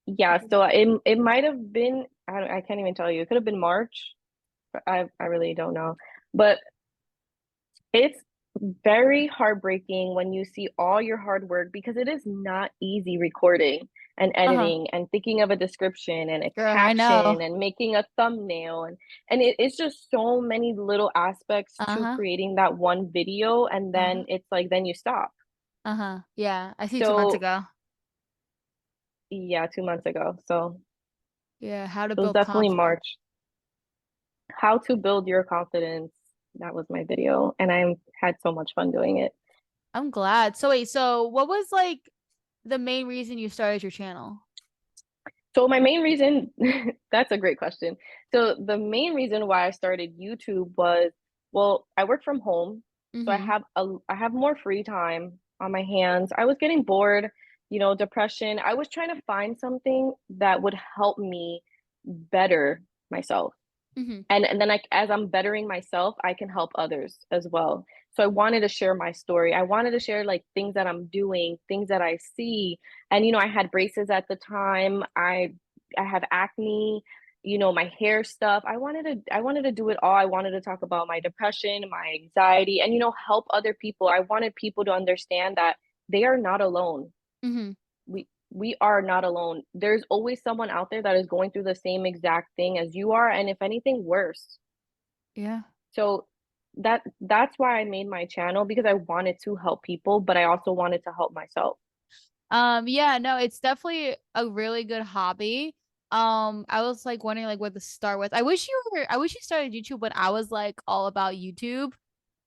S2: yeah, so it might have been I can't even tell you. It could have been March. But I really don't know. But it's very heartbreaking when you see all your hard work because it is not easy recording. and
S1: Uh-huh.
S2: editing and thinking of a description and a
S1: Girl, I know.
S2: caption and making a thumbnail, and it's just so many little aspects to
S1: Uh-huh.
S2: creating that one video, and then
S1: Uh-huh.
S2: it's like then you stop.
S1: Uh-huh. Yeah. I see 2 months
S2: So
S1: ago.
S2: yeah, 2 months ago. So
S1: Yeah. How to
S2: it was
S1: build
S2: definitely
S1: confidence.
S2: March. How to build your confidence. That was my video, and I had so much fun doing it.
S1: I'm glad. So wait, so what was like the main reason you started your channel?
S2: So my main reason, that's a great question. So the main reason why I started YouTube was, well, I work from home, so
S1: Mm-hmm.
S2: I have more free time on my hands. I was getting bored, depression. I was trying to find something that would help me better myself.
S1: Mm-hmm.
S2: And then as I'm bettering myself, I can help others as well. So I wanted to share my story. I wanted to share like things that I'm doing, things that I see. And I had braces at the time. I have acne, my hair stuff. I wanted to do it all. I wanted to talk about my depression, my anxiety, and help other people. I wanted people to understand that they are not alone.
S1: Mm-hmm.
S2: We are not alone. There's always someone out there that is going through the same exact thing as you are, and if anything, worse.
S1: Yeah.
S2: So that's why I made my channel, because I wanted to help people, but I also wanted to help myself.
S1: Yeah, no, it's definitely a really good hobby. I was like wondering like where to start with. I wish you started YouTube when I was like all about YouTube.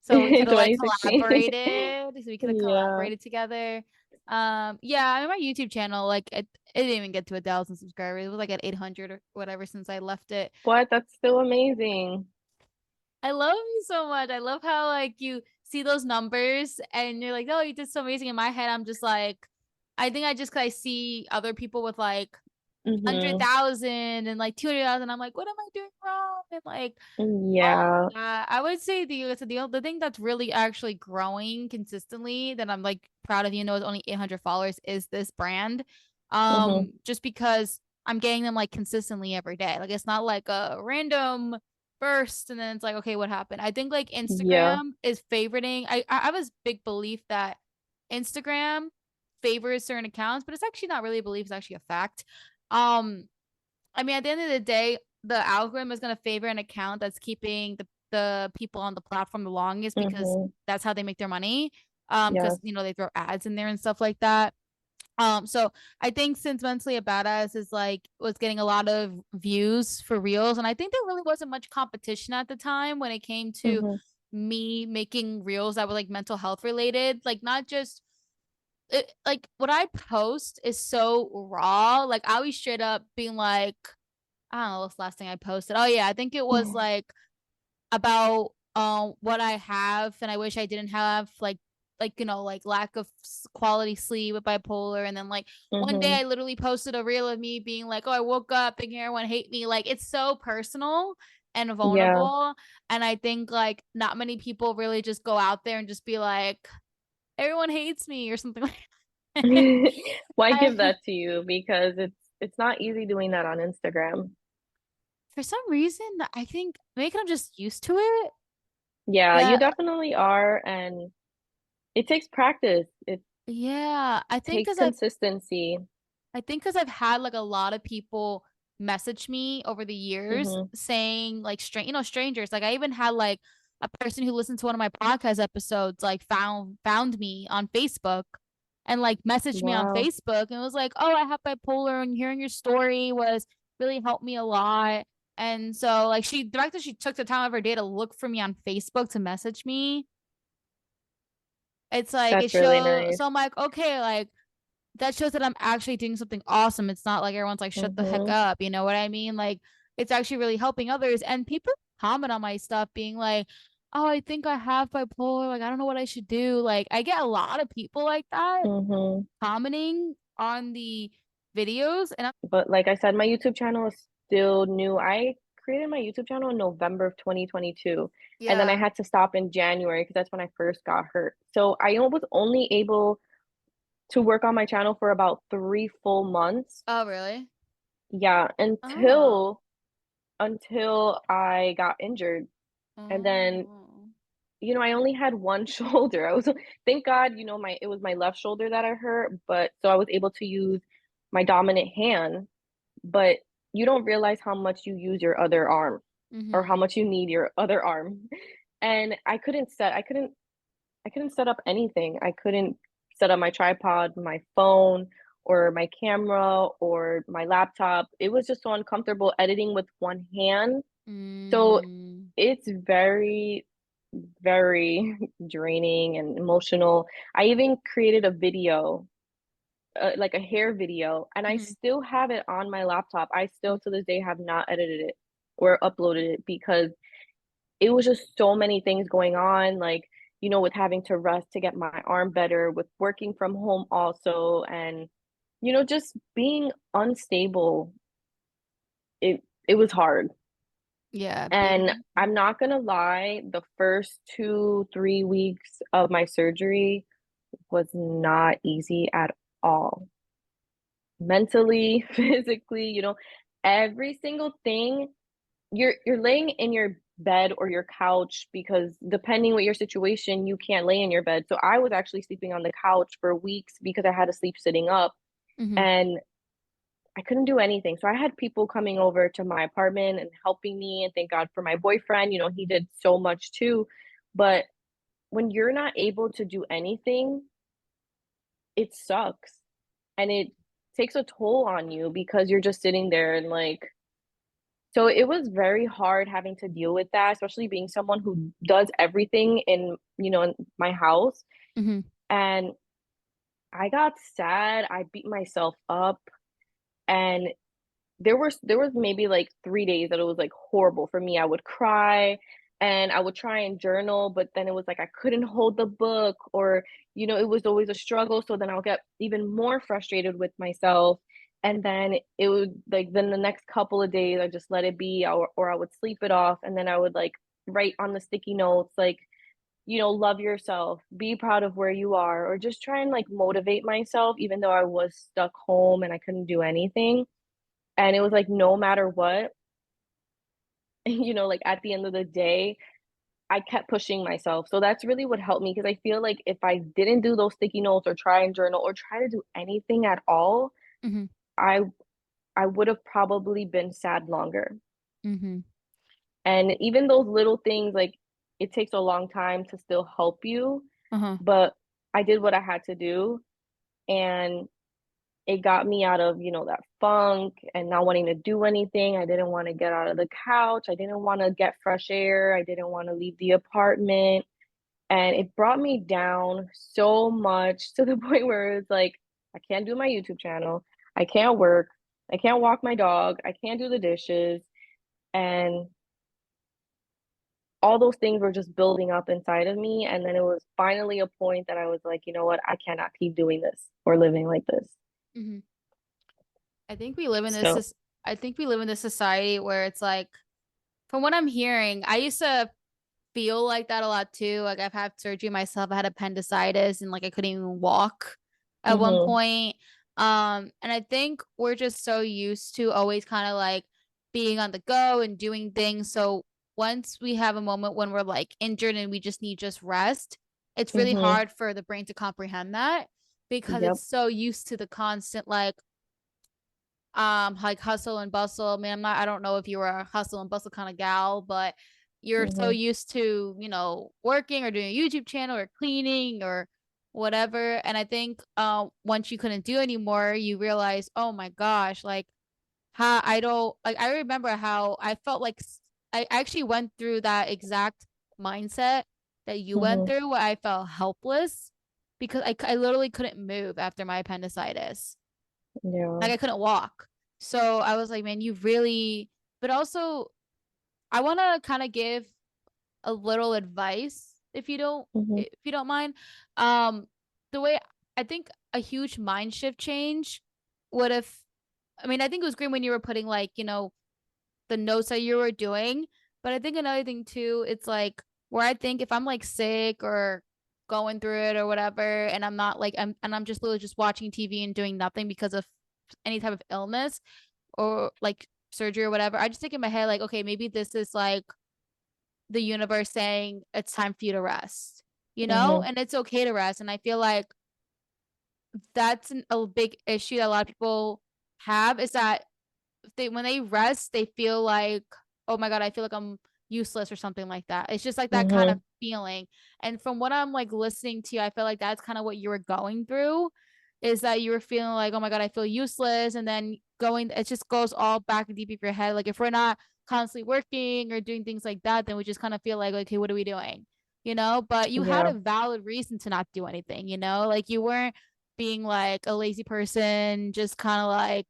S1: So we could
S2: In
S1: have like
S2: 2016.
S1: collaborated. So we could have
S2: Yeah.
S1: collaborated together. Yeah, I mean my YouTube channel, like it didn't even get to 1,000 subscribers. It was like at 800 or whatever since I left it.
S2: What? That's still amazing.
S1: I love you so much. I love how like you see those numbers and you're like, oh, you did so amazing. In my head, I'm just like, I think I just cause I see other people with like hundred
S2: Mm-hmm.
S1: thousand and like 200,000. I'm like, what am I doing wrong? And like all
S2: Yeah.
S1: of that. I would say the thing that's really actually growing consistently that I'm like proud of, is only 800 followers is this brand.
S2: Mm-hmm.
S1: Just because I'm getting them like consistently every day. Like it's not like a random burst and then it's like, okay, what happened? I think like
S2: Yeah.
S1: Instagram is favoriting. I have this big belief that Instagram favors certain accounts, but it's actually not really a belief, it's actually a fact. Um, I mean, at the end of the day, the algorithm is going to favor an account that's keeping the people on the platform the longest because
S2: Mm-hmm.
S1: that's how they make their money.
S2: Yeah.
S1: Because they throw ads in there and stuff like that. So I think since Mentally a Badass is like was getting a lot of views for reels, and I think there really wasn't much competition at the time when it came to
S2: Mm-hmm.
S1: me making reels that were like mental health related, like not just like what I post is so raw. Like I was straight up being like, I don't know what's the last thing I posted. Oh yeah, I think it was like about what I have and I wish I didn't have like like lack of quality sleep with bipolar and then like one day
S2: Mm-hmm.
S1: I literally posted a reel of me being like, oh, I woke up thinking everyone hate me. Like it's so personal and
S2: Yeah.
S1: vulnerable, and I think like not many people really just go out there and just be like everyone hates me or something like that.
S2: Why give
S1: I,
S2: that to you? Because it's not easy doing that on Instagram.
S1: for some reason I think maybe I'm just used to it.
S2: Yeah, you
S1: That
S2: definitely are, and it takes practice. It
S1: Yeah,
S2: takes consistency.
S1: I think because I've had like a lot of people message me over the years
S2: Mm-hmm.
S1: saying like strangers. Like I even had like a person who listened to one of my podcast episodes like found me on Facebook and like messaged me on
S2: Wow,
S1: Facebook and was like, "Oh, I have bipolar and hearing your story was really helped me a lot." And so like the fact that she took the time of her day to look for me on Facebook to message me, it's like it
S2: that's really
S1: shows.
S2: nice.
S1: So I'm like, okay, like that shows that I'm actually doing something awesome. It's not like everyone's like, shut the heck
S2: Mm-hmm.
S1: up. You know what I mean? Like, it's actually really helping others. And people comment on my stuff being like, oh, I think I have bipolar. Like, I don't know what I should do. Like, I get a lot of people like that
S2: Mm-hmm.
S1: commenting on the videos. And I'm,
S2: But like I said, my YouTube channel is still new. I created my YouTube channel in November of 2022, and then I
S1: yeah.
S2: had to stop in January because that's when I first got hurt. So I was only able to work on my channel for about 3 full months.
S1: Oh, really?
S2: Yeah,
S1: Oh.
S2: until I got injured. And then,
S1: Oh.
S2: I only had one shoulder. Thank God, my it was my left shoulder that I hurt, but so I was able to use my dominant hand, but you don't realize how much you use your other arm or
S1: Mm-hmm.
S2: how much you need your other arm. And I couldn't set up anything. I couldn't set up my tripod, my phone, or my camera or my laptop. It was just so uncomfortable editing with one hand. So
S1: Mm.
S2: it's very, very draining and emotional. I even created a video, like a hair video, and I
S1: Mm-hmm.
S2: still have it on my laptop. I still to this day have not edited it or uploaded it because it was just so many things going on, like, with having to rest to get my arm better, with working from home also, and, just being unstable. It was hard.
S1: Yeah,
S2: And
S1: being
S2: I'm not gonna lie, the first 2, 3 weeks of my surgery was not easy at all. Mentally, physically, every single thing. You're laying in your bed or your couch because depending what your situation, you can't lay in your bed. So I was actually sleeping on the couch for weeks because I had to sleep sitting up,
S1: mm-hmm.
S2: and I couldn't do anything. So I had people coming over to my apartment and helping me, and thank God for my boyfriend, he did so much too. But when you're not able to do anything, it sucks. And it takes a toll on you because you're just sitting there and like, so it was very hard having to deal with that, especially being someone who does everything in my house.
S1: Mm-hmm.
S2: And I got sad. I beat myself up, and there was maybe like 3 days that it was like horrible for me. I would cry and I would try and journal, but then it was like I couldn't hold the book, or it was always a struggle. So then I'll get even more frustrated with myself. And then it would like then the next couple of days I just let it be, or I would sleep it off, and then I would like write on the sticky notes like, love yourself, be proud of where you are, or just try and like motivate myself, even though I was stuck home and I couldn't do anything. And it was like no matter what, like at the end of the day, I kept pushing myself. So that's really what helped me because I feel like if I didn't do those sticky notes or try and journal or try to do anything at all,
S1: Mm-hmm.
S2: I I would have probably been sad longer.
S1: Mm-hmm.
S2: And even those little things, like, it takes a long time to still help you,
S1: Uh-huh.
S2: but I did what I had to do, and it got me out of, that funk and not wanting to do anything. I didn't want to get out of the couch. I didn't want to get fresh air. I didn't want to leave the apartment. And it brought me down so much to the point where it's like, I can't do my YouTube channel. I can't work. I can't walk my dog. I can't do the dishes. And all those things were just building up inside of me. And then it was finally a point that I was like, you know what? I cannot keep doing this or living like this.
S1: Mm-hmm. I think we live in this
S2: So,
S1: soc- I think we live in this society where it's like, from what I'm hearing, I used to feel like that a lot too. Like I've had surgery myself. I had appendicitis and like I couldn't even walk at one
S2: hmm
S1: point. And I think we're just so used to always kind of like being on the go and doing things. So once we have a moment when we're like injured and we just need just rest, it's really
S2: hmm
S1: hard for the brain to comprehend that because
S2: yep,
S1: it's so used to the constant like hustle and bustle. I mean, I don't know if you were a hustle and bustle kind of gal, but you're so
S2: hmm
S1: used to, working or doing a YouTube channel or cleaning or whatever. And I think once you couldn't do anymore, you realize, oh my gosh, like how I don't like I remember how I felt like I actually went through that exact mindset that you went
S2: hmm
S1: through where I felt helpless because I literally couldn't move after my appendicitis.
S2: yeah,
S1: Like I couldn't walk. So I was like, man, you really, but also I want to kind of give a little advice
S2: hmm
S1: if you don't mind. Um, the way I think a huge mind shift change would have, I mean, I think it was great when you were putting like, the notes that you were doing, but I think another thing too, it's like where I think if I'm like sick or going through it or whatever, and I'm not like I'm just literally just watching TV and doing nothing because of any type of illness or like surgery or whatever, I just think in my head like, okay, maybe this is like the universe saying it's time for you to rest,
S2: hmm
S1: and it's okay to rest. And I feel like that's a big issue that a lot of people have is that when they rest, they feel like, oh my God, I feel like I'm useless or something like that. It's just like that kind of
S2: Mhm.
S1: feeling. And from what I'm like listening to you, I feel like that's kind of what you were going through, is that you were feeling like, oh my God, I feel useless. And then going, it just goes all back deep in your head. Like if we're not constantly working or doing things like that, then we just kind of feel like, okay, what are we doing? But you had
S2: Yeah.
S1: a valid reason to not do anything, like you weren't being like a lazy person, just kind of like,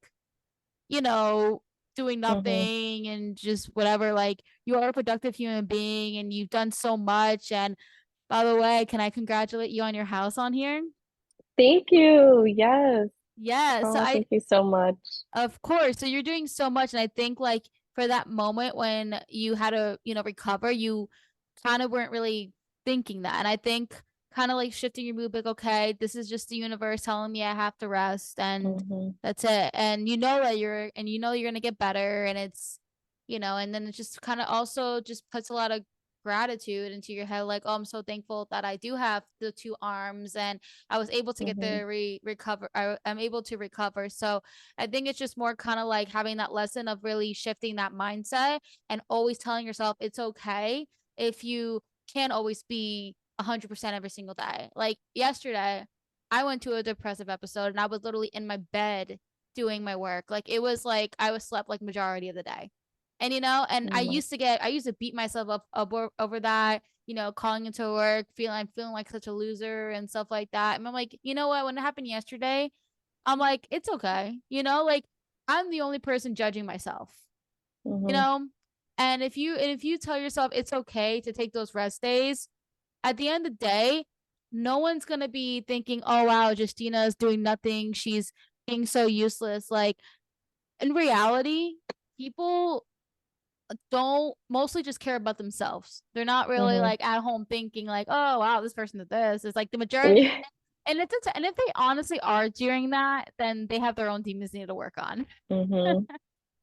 S1: you know, doing
S2: Mhm.
S1: nothing and just whatever. Like you are a productive human being and you've done so much. And by the way, can I congratulate you on your house on here?
S2: Thank you. Yes.
S1: Yeah. So
S2: Oh, thank you so much.
S1: of course. So you're doing so much. And I think like for that moment when you had to, recover, you kind of weren't really thinking that. And I think kind of like shifting your mood, like, okay, this is just the universe telling me I have to rest and
S2: Mhm.
S1: that's it. And you're gonna get better. And and then it just kind of also just puts a lot of gratitude into your head, like, oh, I'm so thankful that I do have the two arms and I was able to get
S2: Mhm.
S1: the recover. I'm able to recover. So I think it's just more kind of like having that lesson of really shifting that mindset and always telling yourself it's okay if you can't always be 100% every single day. Like yesterday, I went to a depressive episode and I was literally in my bed doing my work. Like it was like I was slept like majority of the day. And and
S2: Oh my.
S1: I used to beat myself up over that, calling into work, I'm feeling like such a loser and stuff like that. And I'm like, you know what? When it happened yesterday, I'm like, it's okay. Like I'm the only person judging myself, you
S2: Mhm.
S1: know? And if you tell yourself it's okay to take those rest days, at the end of the day, no one's gonna be thinking, oh wow, Justina is doing nothing. She's being so useless. Like in reality, people don't mostly just care about themselves. They're not really
S2: Mhm.
S1: like at home thinking like, oh wow, this person did this. It's like the majority.
S2: Yeah.
S1: And if they honestly are doing that, then they have their own demons they need to work on.
S2: Mhm.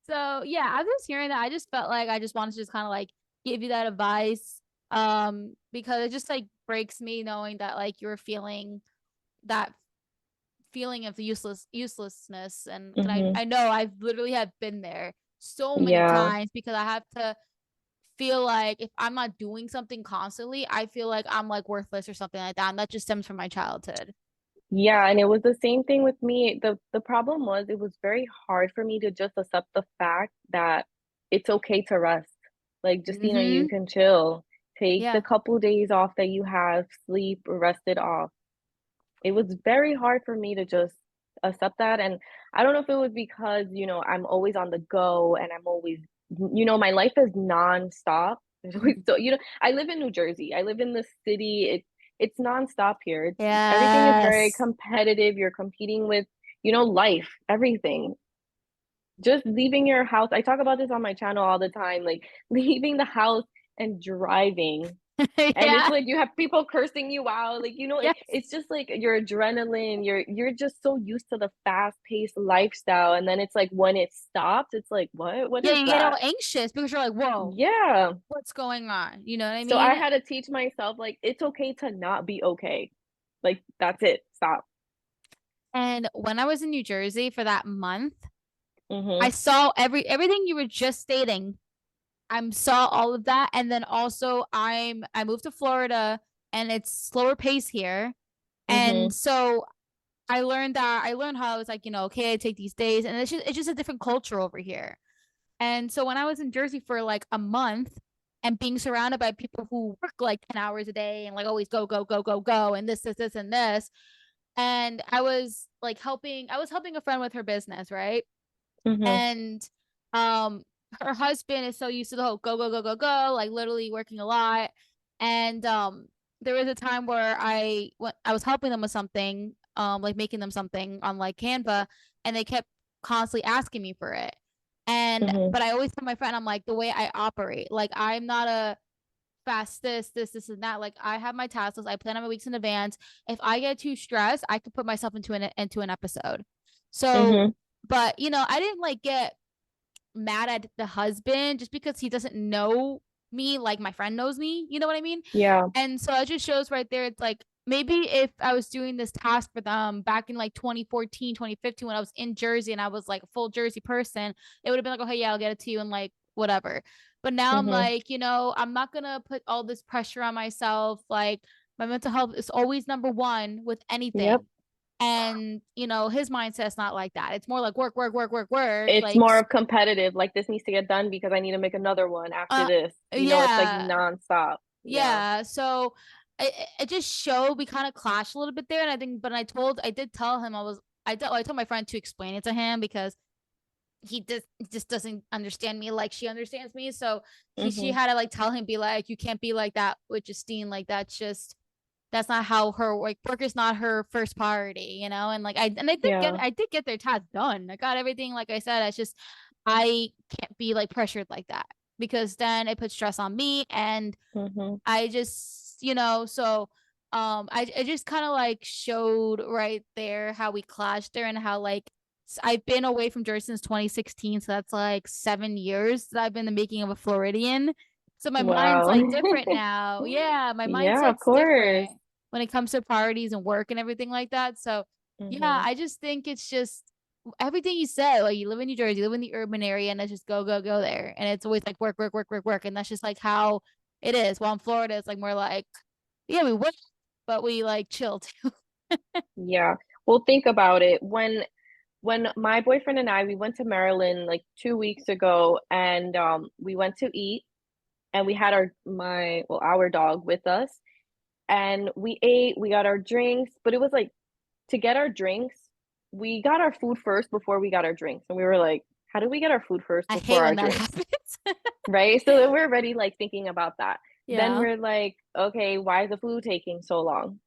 S1: So yeah, I was hearing that. I just felt like I just wanted to just kind of like give you that advice. Because it just like breaks me knowing that like you're feeling that feeling of uselessness. And
S2: Mhm.
S1: I know I've literally have been there so many
S2: Yeah.
S1: times because I have to feel like if I'm not doing something constantly, I feel like I'm like worthless or something like that. And that just stems from my childhood.
S2: Yeah, and it was the same thing with me. The problem was it was very hard for me to just accept the fact that it's okay to rest. Like, Justina, you
S1: Mm-hmm.
S2: can chill. Take the
S1: Yeah.
S2: couple days off that you have, sleep, rest it off. It was very hard for me to just accept that, and I don't know if it was because, I'm always on the go and I'm always my life is nonstop. There's always
S1: Mhm.
S2: so I live in New Jersey. I live in the city. It's nonstop here. Everything is very
S1: Yes.
S2: competitive. You're competing with, life, everything. Just leaving your house. I talk about this on my channel all the time, like leaving the house and driving and it's
S1: Yeah.
S2: like you have people cursing you out, like,
S1: Yes.
S2: it's just like your adrenaline, you're just so used to the fast-paced lifestyle, and then it's like when it stops, it's like, what
S1: Yeah,
S2: is
S1: you get all
S2: that?
S1: anxious because you're like, whoa,
S2: Yeah.
S1: what's going on? You know what I
S2: So I
S1: mean?
S2: had to teach myself, like, it's okay to not be okay. Like, that's it. Stop.
S1: And when I was in New Jersey for that month, I
S2: Mhm.
S1: saw everything you were just stating. I saw all of that. And then also I moved to Florida and it's slower pace here. And
S2: Mhm.
S1: so I learned how it's like, okay, I take these days and it's just a different culture over here. And so when I was in Jersey for like a month and being surrounded by people who work like 10 hours a day and like always go, go, go, go, go, and this, and this. And I was helping a friend with her business, right?
S2: Mhm.
S1: And um her husband is so used to the whole go, go, go, go, go, like literally working a lot. And there was a time where I was helping them with something, like making them something on like Canva, and they kept constantly asking me for it. And
S2: Mhm.
S1: but I always tell my friend, I'm like, the way I operate, like I'm not a fast this, and that. Like I have my task list, I plan on my weeks in advance. If I get too stressed, I could put myself into an episode. So,
S2: Mhm.
S1: but I didn't like get mad at the husband just because he doesn't know me like my friend knows me. You know what I mean?
S2: Yeah.
S1: And so it just shows right there. It's like maybe if I was doing this task for them back in like 2014, 2015, when I was in Jersey and I was like a full Jersey person, it would have been like, okay, yeah, I'll get it to you and like whatever. But now I'm
S2: Mhm.
S1: like, I'm not gonna put all this pressure on myself. Like my mental health is always number one with
S2: Yep.
S1: anything. And his mindset's not like that. It's more like work, work, work, work, work.
S2: It's
S1: Like,
S2: more of competitive, like, "This needs to get done because I need to make another one after
S1: uh,
S2: this." It's, like,
S1: yeah,
S2: nonstop. Yeah.
S1: yeah. So it just showed we kind of clashed a little bit there. And I think, but I did tell him I told my friend to explain it to him because he just doesn't understand me like she understands me. So she
S2: Mhm.
S1: had to like tell him, be like, you can't be like that with Justine. Like that's not how her like work is not her first priority, and like
S2: Yeah.
S1: I did get their task done. I got everything, like I said. It's just I can't be like pressured like that because then it puts stress on me. And
S2: Mhm.
S1: I just, so I just kind of like showed right there how we clashed there and how like I've been away from Jersey since 2016, so that's like 7 years that I've been the making of a Floridian. So my mind's
S2: Wow.
S1: like different now. Yeah, my
S2: Yeah, of
S1: mindset's
S2: course.
S1: different when it comes to priorities and work and everything like that. So yeah,
S2: Mhm.
S1: I just think it's just everything you said. Like you live in New Jersey, you live in the urban area, and it's just go, go, go there. And it's always like work, work, work, work, work. And that's just like how it is. While in Florida, it's like more like, yeah, we work, but we like chill too.
S2: Yeah. Well, think about it. When my boyfriend and I, we went to Maryland, like, 2 weeks ago, and, we went to eat, and we had our dog with us, and we ate, we got our drinks, but it was like to get our drinks, we got our food first before we got our drinks, and we were like, "How do we get our food first
S1: I hate
S2: before our
S1: when that
S2: drinks?"
S1: happens.
S2: Right? So then we're already, like, thinking about that. Then
S1: Yeah.
S2: we're like, "Okay, why is the food taking so long?"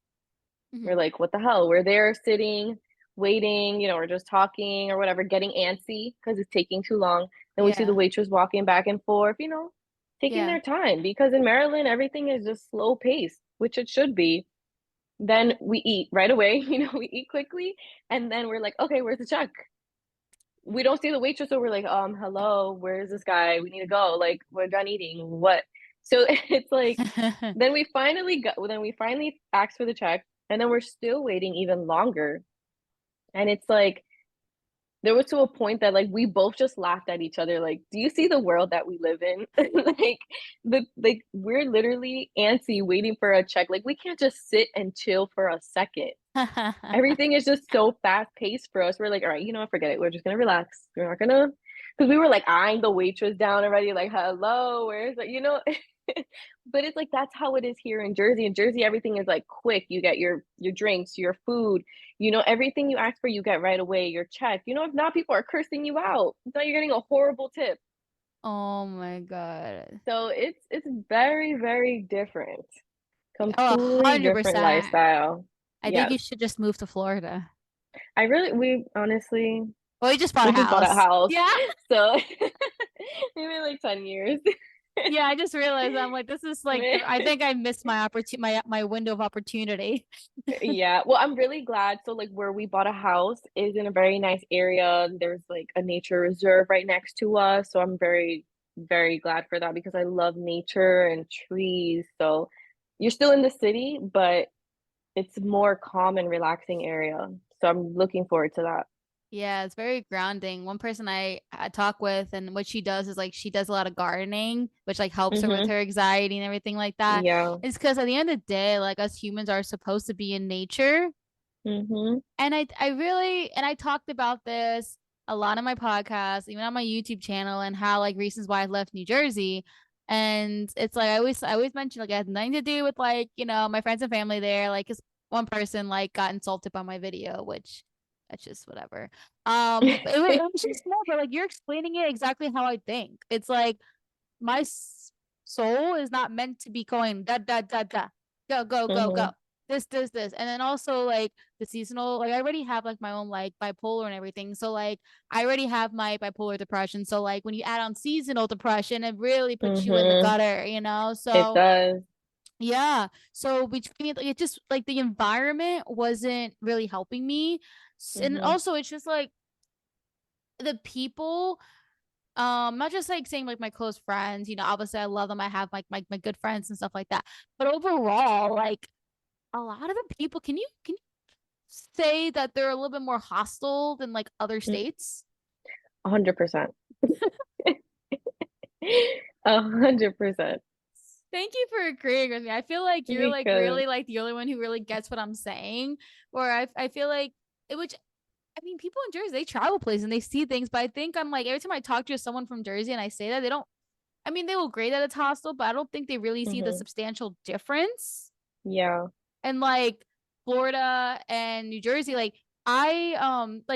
S2: We're
S1: Mhm.
S2: like, "What the hell?" We're there sitting, waiting, we're just talking or whatever, getting antsy because it's taking too long. Then we see the
S1: Yeah.
S2: waitress walking back and forth, taking
S1: Yeah.
S2: their time because in Maryland, everything is just slow paced, which it should be. Then we eat right away, we eat quickly, and then we're like, "Okay, where's the check?" We don't see the waitress, so we're like, hello, where's this guy? We need to go. Like, we're done eating. What?" So it's like, then we finally ask for the check, and then we're still waiting even longer. And it's like, there was to a point that like we both just laughed at each other, like, do you see the world that we live in? Like we're literally antsy waiting for a check. Like we can't just sit and chill for a second. Everything is just so fast paced for us. We're like, all right, forget it. We're just gonna relax. We're not gonna, because we were like eyeing the waitress down already, like, hello, where's it? But it's like that's how it is here in Jersey. In Jersey, everything is like quick. You get your drinks, your food, everything you ask for, you get right away. Your check. If not, people are cursing you out. Now you're getting a horrible tip.
S1: Oh my God.
S2: So it's very, very different.
S1: Oh,
S2: Completely different
S1: 100%.
S2: lifestyle.
S1: I think
S2: Yes.
S1: you should just move to Florida.
S2: We honestly,
S1: Well, we just bought
S2: we
S1: a
S2: just bought a
S1: house.
S2: house.
S1: Yeah.
S2: So maybe like 10 years.
S1: Yeah, I just realized I'm like, this is like I think I missed my opportunity, my window of opportunity.
S2: Yeah. Well, I'm really glad. So like where we bought a house is in a very nice area. There's like a nature reserve right next to us. So I'm very, very glad for that because I love nature and trees. So you're still in the city, but it's more calm and relaxing area. So I'm looking forward to that.
S1: Yeah, it's very grounding. One person I talk with, and what she does is like she does a lot of gardening, which like helps her with
S2: Mm-hmm.
S1: her anxiety and everything like that.
S2: Yeah.
S1: It's because at the end of the day, like us humans are supposed to be in nature.
S2: Mm-hmm.
S1: And I really, and I talked about this a lot on my podcast, even on my YouTube channel, and how like reasons why I left New Jersey. And it's like I always mention like it had nothing to do with like, my friends and family there. Like, cause one person like got insulted by my video, which that's just whatever. It was just more, but like you're explaining it exactly how I think. It's like my soul is not meant to be going da da da da, go go go
S2: Mm-hmm.
S1: go, this, and then also like the seasonal. Like I already have like my own like bipolar and everything, so like I already have my bipolar depression. So like when you add on seasonal depression, it really puts you in the
S2: Mm-hmm.
S1: gutter.
S2: It
S1: So
S2: does.
S1: yeah, so between like it just like the environment wasn't really helping me, and
S2: Mm-hmm.
S1: also it's just like the people, not just like saying like my close friends, obviously I love them, I have like my good friends and stuff like that, but overall like a lot of the people, can you say that they're a little bit more hostile than like other
S2: Mm,
S1: states?
S2: 100%. 100%.
S1: Thank you for agreeing with me. I feel like you're like
S2: Because
S1: really like the only one who really gets what I'm saying. Where I feel like it, which I mean, people in Jersey, they travel places and they see things, but I think I'm like every time I talk to someone from Jersey and I say that, they don't, I mean, they will agree that it's hostile, but I don't think they really see the
S2: hmm
S1: substantial difference.
S2: yeah.
S1: And like Florida and New Jersey, like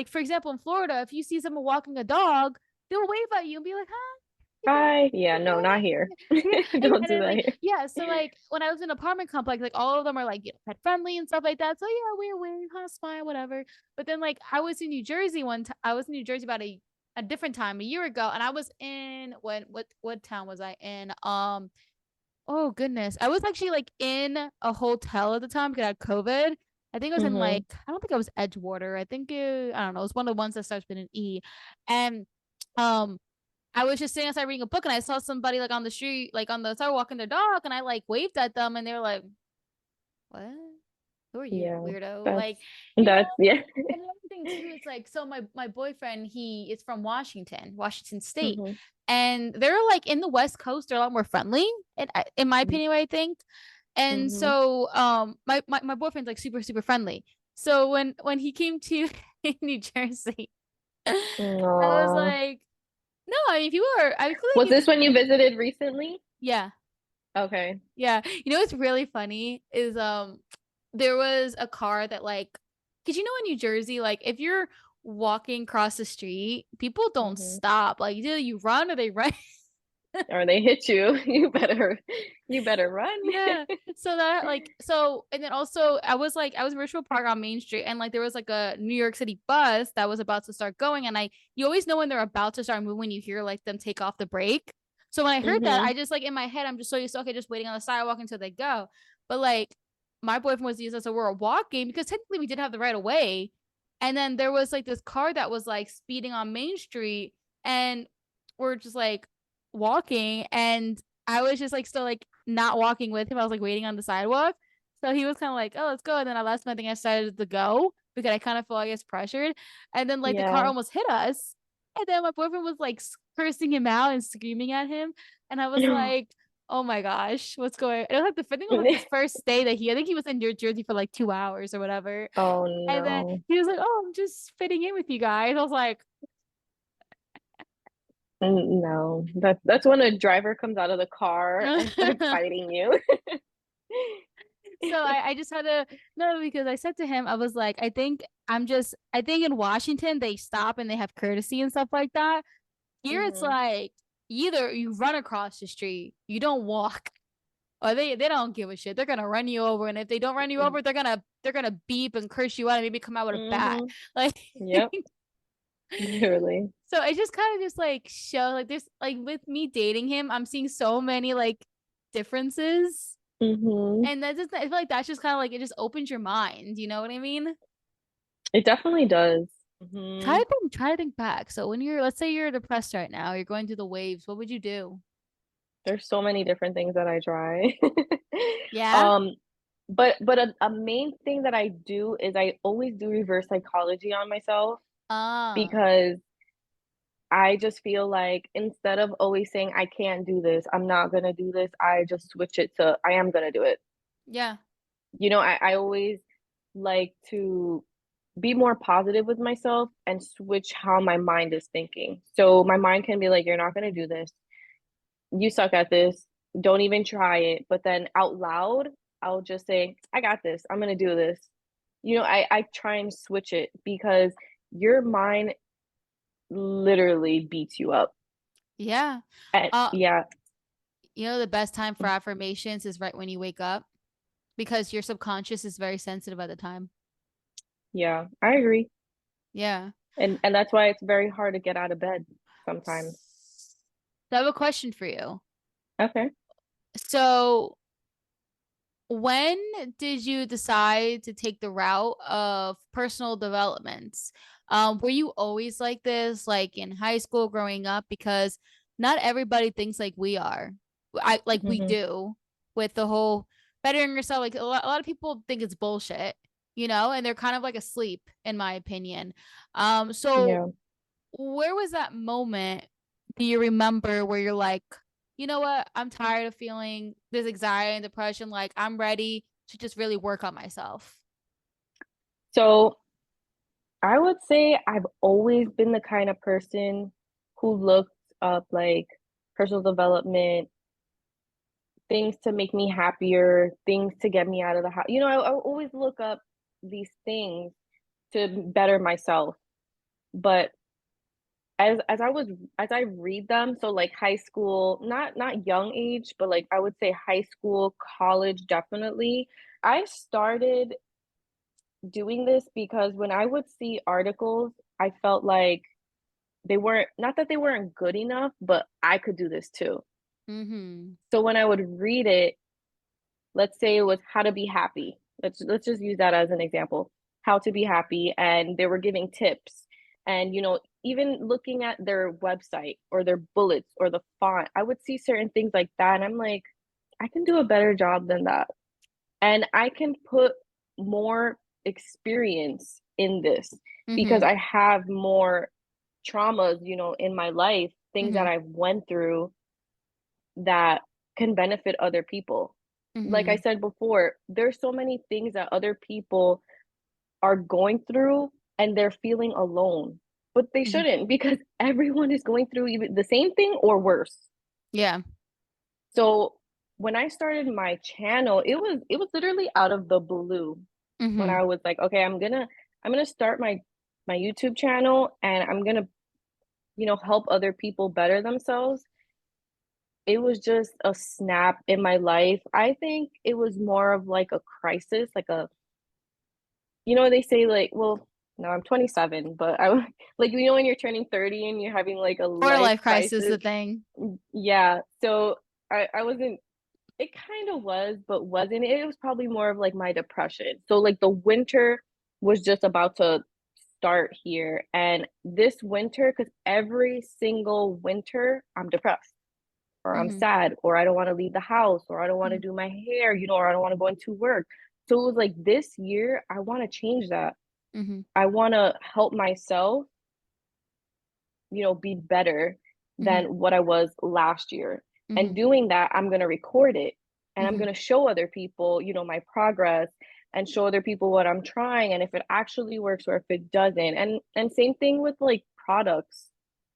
S1: for example in Florida, if you see someone walking a dog, they'll wave at you and be like, "Hi, good
S2: Hi. Yeah,
S1: morning, good
S2: no, not
S1: morning."
S2: here.
S1: And
S2: Don't do
S1: then
S2: that
S1: like
S2: here.
S1: yeah, so like when I was in an apartment complex, like all of them are like pet friendly and stuff like that. So yeah, we wave, huh, smile, whatever. But then like I was in New Jersey one time. I was in New Jersey about a different time a year ago, and I was in what town was I in? Oh goodness. I was actually like in a hotel at the time because I had COVID. I think it was in
S2: hmm
S1: like I don't think it was Edgewater. I think I don't know, it was one of the ones that starts with an E. And um I was just sitting outside reading a book and I saw somebody like on the street, like on the sidewalk walking their dog, and I like waved at them and they were like, what? Who are you,
S2: Yeah.
S1: weirdo?
S2: That's
S1: Like, you know,
S2: that's yeah.
S1: and another thing too is like, so my boyfriend, he is from Washington State,
S2: hmm
S1: and they're like in the West Coast, they're a lot more friendly, in my opinion, I think. And
S2: hmm
S1: so, my boyfriend's like super super friendly. So when he came to New Jersey, I was
S2: Aw.
S1: like, no, I mean, people are, I feel like
S2: Was this when you visited recently?
S1: yeah,
S2: Okay.
S1: yeah. You know what's really funny is there was a car that like, because you know in New Jersey, like if you're walking across the street, people don't
S2: hmm
S1: stop. Like either you run or they run.
S2: Or they hit you, you better run.
S1: Yeah. So that like so and then also I was in Richmond Park on Main Street and like there was like a New York City bus that was about to start going and I you always know when they're about to start moving when you hear like them take off the brake. So when I heard that, I
S2: hmm
S1: just like in my head, I'm just so used to okay, just waiting on the sidewalk until they go. But like my boyfriend was used as so we were walking because technically we did have the right of way. And then there was like this car that was like speeding on Main Street and we're just like walking and I was just like still like not walking with him. I was like waiting on the sidewalk. So he was kind of like, oh, let's go. And then I last minute, I think I started to go because I kind of felt, I guess, pressured. And then like the car
S2: Yeah.
S1: almost hit us. And then my boyfriend was like cursing him out and screaming at him. And I was like, oh my gosh, what's going on? It was like I think it was like his first day that I think he was in New Jersey for like 2 hours or whatever.
S2: Oh
S1: And then
S2: no.
S1: he was like, oh, I'm just fitting in with you guys. I was like,
S2: No. That's when a driver comes out of the car and starts fighting you.
S1: so I just had to no because I said to him I was like I think in Washington they stop and they have courtesy and stuff like that. Here it's
S2: hmm
S1: like either you run across the street, you don't walk, or they don't give a shit. They're gonna run you over, and if they don't run you over, they're gonna beep and curse you out and maybe come out with a bat.
S2: hmm
S1: Like
S2: Yep. Literally.
S1: so it just kind of just like show like there's like with me dating him, I'm seeing so many like differences.
S2: hmm
S1: And that just I feel like that's just kind of like it just opens your mind, you know what I mean?
S2: It definitely does.
S1: Try to think back. So when you're let's say you're depressed right now, you're going through the waves, what would you do?
S2: There's so many different things that I try.
S1: Yeah?
S2: Um, but a main thing that I do is I always do reverse psychology on myself
S1: Ah,
S2: because I just feel like instead of always saying I can't do this, I'm not gonna do this, I just switch it to I am gonna do it.
S1: yeah.
S2: I always like to be more positive with myself and switch how my mind is thinking. So my mind can be like, you're not gonna do this. You suck at this. Don't even try it. But then out loud, I'll just say, I got this. I'm gonna do this. I try and switch it because your mind literally beats you up.
S1: Yeah.
S2: And
S1: Uh,
S2: yeah,
S1: you know the best time for affirmations is right when you wake up because your subconscious is very sensitive at the time.
S2: yeah, I agree.
S1: Yeah.
S2: And that's why it's very hard to get out of bed sometimes.
S1: So I have a question for you.
S2: Okay.
S1: So when did you decide to take the route of personal developments? Were you always like this, like in high school, growing up? Because not everybody thinks like we are. I like we
S2: hmm
S1: do with the whole. bettering yourself. Like a lot of people think it's bullshit, you know, and they're kind of like asleep, in my opinion. So
S2: Yeah.
S1: where was that moment, do you remember, where you're like, you know what, I'm tired of feeling this anxiety and depression. Like I'm ready to just really work on myself.
S2: So I would say I've always been the kind of person who looked up like personal development, things to make me happier, things to get me out of the house. I always look up these things to better myself. But as I was as I read them, so like high school, not young age, but like I would say high school, college, definitely. I started doing this because when I would see articles, I felt like they weren't, not that they weren't good enough, but I could do this too.
S1: Mm-hmm.
S2: So when I would read it, let's say it was how to be happy. Let's just use that as an example. How to be happy, and they were giving tips. And even looking at their website or their bullets or the font, I would see certain things like that and I'm like, I can do a better job than that. And I can put more experience in this because
S1: Mm-hmm.
S2: I have more traumas, in my life, things that
S1: Mm-hmm.
S2: I've went through that can benefit other people. Like I
S1: Mm-hmm.
S2: said before, there's so many things that other people are going through and they're feeling alone. But they
S1: Mm-hmm.
S2: shouldn't because everyone is going through even the same thing or worse.
S1: Yeah.
S2: So when I started my channel, it was literally out of the blue when
S1: Mm-hmm.
S2: I was like, okay, I'm gonna start my YouTube channel and I'm gonna, help other people better themselves. It was just a snap in my life. I think it was more of like a crisis, like they say like, well, no, I'm 27, but I like when you're turning 30 and you're having like a
S1: Quarter
S2: life
S1: life crisis,
S2: crisis.
S1: the thing.
S2: Yeah. So I wasn't, it kind of was, but wasn't. It was probably more of like my depression. So like the winter was just about to start here. And this winter, because every single winter I'm depressed or I'm
S1: Mm-hmm.
S2: sad or I don't want to leave the house or I don't want to
S1: Mm-hmm.
S2: do my hair, or I don't want to go into work. So it was like this year, I want to change that.
S1: Mm-hmm.
S2: I want to help myself, be better
S1: Mm-hmm.
S2: than what I was last year.
S1: Mm-hmm.
S2: And doing that, I'm going to record it and I'm
S1: Mm-hmm.
S2: going to show other people, my progress and show other people what I'm trying and if it actually works or if it doesn't. And same thing with like products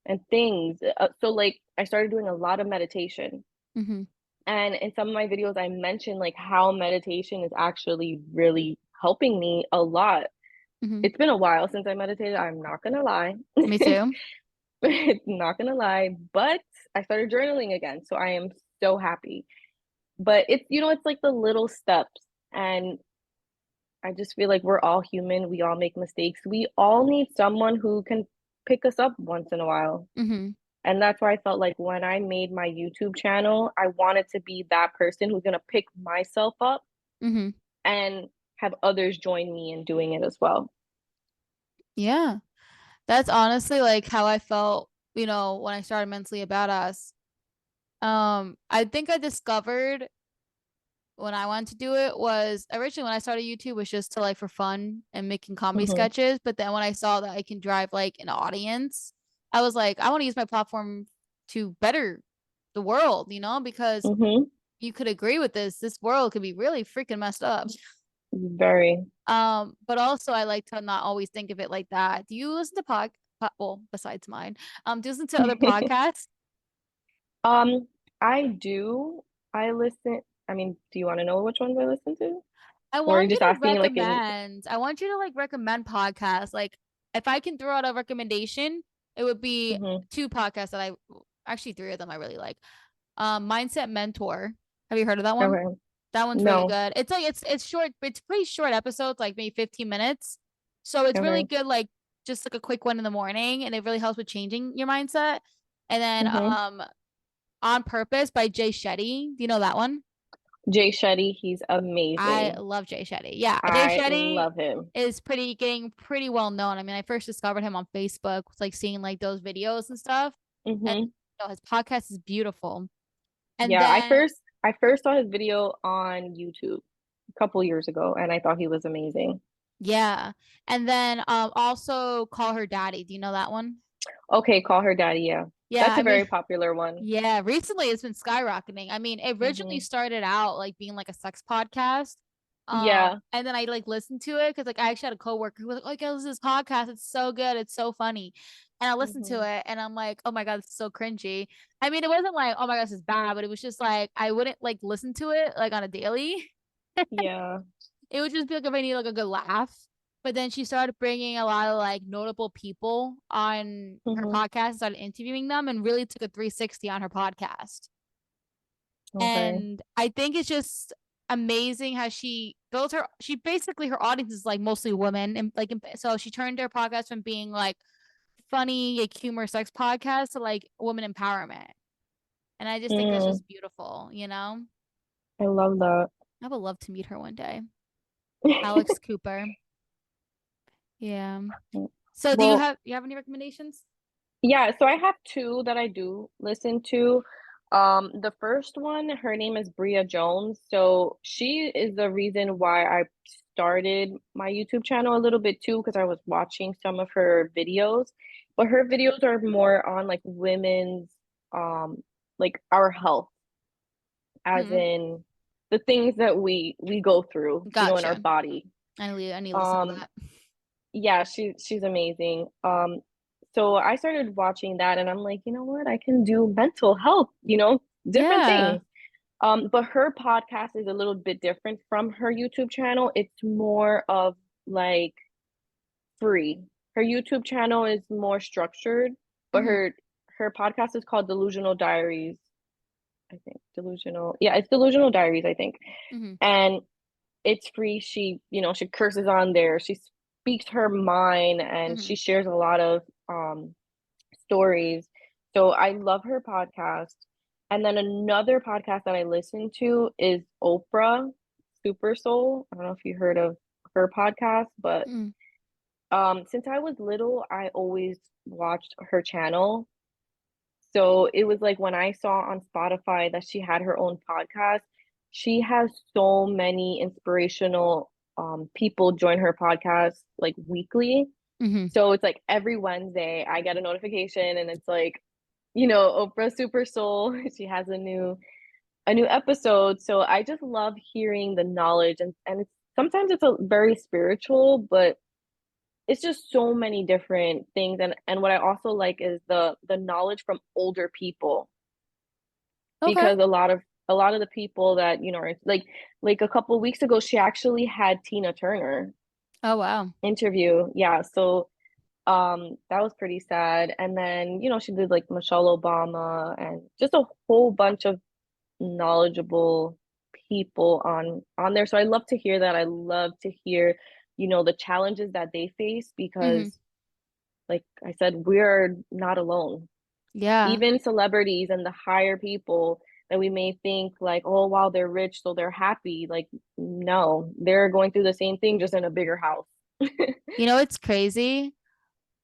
S2: and things. So like I started doing a lot of meditation.
S1: Mm-hmm.
S2: And in some of my videos I mentioned like how meditation is actually really helping me a lot.
S1: Mm-hmm.
S2: It's been a while since I meditated, I'm not going to lie.
S1: Me too.
S2: Not gonna lie, but I started journaling again, so I am so happy. But it's like the little steps, and I just feel like we're all human. We all make mistakes. We all need someone who can pick us up once in a while.
S1: Mm-hmm.
S2: And that's why I felt like when I made my YouTube channel, I wanted to be that person who's gonna pick myself up
S1: Mm-hmm.
S2: and have others join me in doing it as well.
S1: Yeah. That's honestly like how I felt, when I started Mentally a Badass. I think I discovered when I wanted to do it was originally when I started YouTube was just to like for fun and making comedy
S2: Hmm.
S1: sketches. But then when I saw that I can drive like an audience, I was like, I want to use my platform to better the world, because
S2: Hmm.
S1: you could agree with this. This world could be really freaking messed up.
S2: Very.
S1: But also I like to not always think of it like that. Do you listen to well, besides mine, do you listen to other podcasts?
S2: Um, I do. I listen. I mean, do you want to know which ones I listen to?
S1: I
S2: Or are you
S1: want you
S2: just
S1: to
S2: asking like in
S1: recommend. I want you to like recommend podcasts. Like if I can throw out a recommendation, it would be
S2: hmm
S1: two podcasts that I actually three of them I really like. Mindset Mentor. Have you heard of that one?
S2: okay.
S1: That one's really
S2: No.
S1: good. It's like it's short, it's pretty short episodes, like maybe 15 minutes. So it's really
S2: Okay.
S1: good, like just like a quick one in the morning, and it really helps with changing your mindset. And then
S2: hmm
S1: On Purpose by Jay Shetty. Do you know that one?
S2: Jay Shetty, he's
S1: I
S2: amazing.
S1: love Jay Shetty. Yeah, Jay
S2: I
S1: Shetty
S2: love him.
S1: is getting pretty well known. I mean, I first discovered him on Facebook, like seeing like those videos and stuff. And
S2: Hmm.
S1: his podcast is beautiful. And
S2: Yeah,
S1: then
S2: I first saw his video on YouTube a couple years ago, and I thought he was amazing.
S1: Yeah. And then also Call Her Daddy. Do you know that one?
S2: Okay, Call Her Daddy, yeah.
S1: Yeah,
S2: That's
S1: I
S2: a
S1: mean,
S2: very popular one.
S1: yeah, recently it's been skyrocketing. I mean, it originally
S2: Hmm.
S1: started out like being like a sex podcast.
S2: Yeah.
S1: And then I like listened to it because like I actually had a coworker who was like, "Oh, listen to this podcast. It's so good. It's so funny." And I listened to
S2: Hmm.
S1: it and I'm like, "Oh my God, it's so cringy." I mean, it wasn't like, "Oh my God, this is bad," but it was just like I wouldn't like listen to it like on a daily.
S2: Yeah.
S1: It would just be like if I need like a good laugh. But then she started bringing a lot of like notable people on her
S2: Hmm.
S1: podcast and started interviewing them and really took a 360 on her podcast.
S2: Okay.
S1: And I think it's just amazing how she built her, she basically, her audience is like mostly women. And like, so she turned her podcast from being like funny, like humor, sex podcast to like woman empowerment. And I just think that's
S2: Mm,
S1: just beautiful, you know?
S2: I love that.
S1: I would love to meet her one day. Alex Cooper. Yeah. So
S2: Well,
S1: you have any recommendations?
S2: yeah, so I have two that I do listen to. The first one, her name is Bria Jones. So she is the reason why I started my YouTube channel a little bit too, because I was watching some of her videos. But her videos are more on like women's, um, like our health, as
S1: Mm,
S2: in the things that we go through, in our
S1: gotcha.
S2: body.
S1: I need to listen to
S2: Um,
S1: that.
S2: yeah, she's amazing. So I started watching that and I'm like, you know what? I can do mental health, different
S1: Yeah.
S2: things. But her podcast is a little bit different from her YouTube channel. It's more of like free. Her YouTube channel is more structured, but
S1: Hmm.
S2: her podcast is called Delusional Diaries, I think. Delusional. Yeah, it's Delusional Diaries, I think.
S1: Hmm.
S2: And it's free. She curses on there. She speaks her mind and
S1: Hmm.
S2: she shares a lot of stories. So I love her podcast. And then another podcast that I listen to is Oprah Super Soul. I don't know if you heard of her podcast, but
S1: Hmm.
S2: since I was little, I always watched her channel. So it was like when I saw on Spotify that she had her own podcast, she has so many inspirational people join her podcast like weekly.
S1: Hmm.
S2: So it's like every Wednesday I get a notification and it's like, Oprah Super Soul, she has a new episode. So I just love hearing the knowledge and it's sometimes it's a very spiritual, but it's just so many different things and what I also like is the knowledge from older people
S1: Okay.
S2: because a lot of the people that are like a couple of weeks ago she actually had Tina Turner
S1: Oh, wow.
S2: interview. Yeah, so that was pretty sad. And then she did like Michelle Obama and just a whole bunch of knowledgeable people on there. So I love to hear that. I love to hear the challenges that they face
S1: Hmm.
S2: because like I said, we're not alone.
S1: Yeah.
S2: Even celebrities and the higher people that we may think like, oh wow, they're rich, so they're happy. Like, no, they're going through the same thing just in a bigger house.
S1: You know, it's crazy.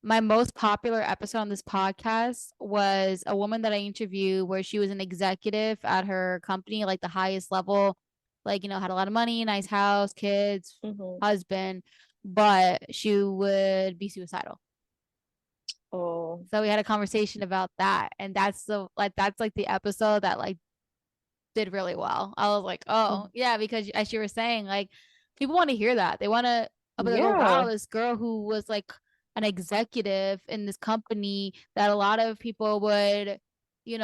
S1: My most popular episode on this podcast was a woman that I interviewed where she was an executive at her company, like the highest level, like, had a lot of money, nice house, kids,
S2: Hmm.
S1: husband, but she would be suicidal.
S2: Oh,
S1: So we had a conversation about that. And that's like the episode that like did really well. I was like, oh,
S2: mm,
S1: yeah, because as you were saying, like people want to hear that. They want to be like, oh, wow,
S2: yeah.
S1: this girl who was like an executive in this company that a lot of people would, because,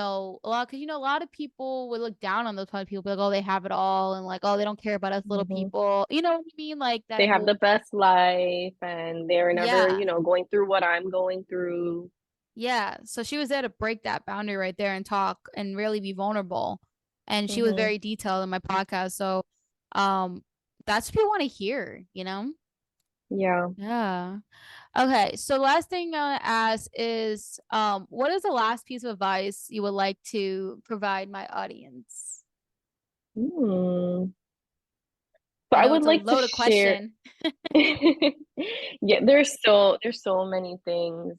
S1: a lot of people would look down on those kind of people, like, oh, they have it all. And like, oh, they don't care about us little
S2: Hmm.
S1: people. You know what I mean? Like
S2: They
S1: that
S2: have
S1: whole,
S2: the best life and they're never,
S1: yeah.
S2: going through what I'm going through.
S1: Yeah. So she was there to break that boundary right there and talk and really be vulnerable. And she was
S2: Hmm.
S1: very detailed in my podcast. So um that's what you want to hear, you know?
S2: Yeah.
S1: Yeah. Okay. So last thing I want to ask is what is the last piece of advice you would like to provide my audience?
S2: Hmm. So
S1: I
S2: I
S1: know
S2: would
S1: it's a
S2: like to
S1: loaded
S2: share.
S1: question.
S2: Yeah, there's so many things.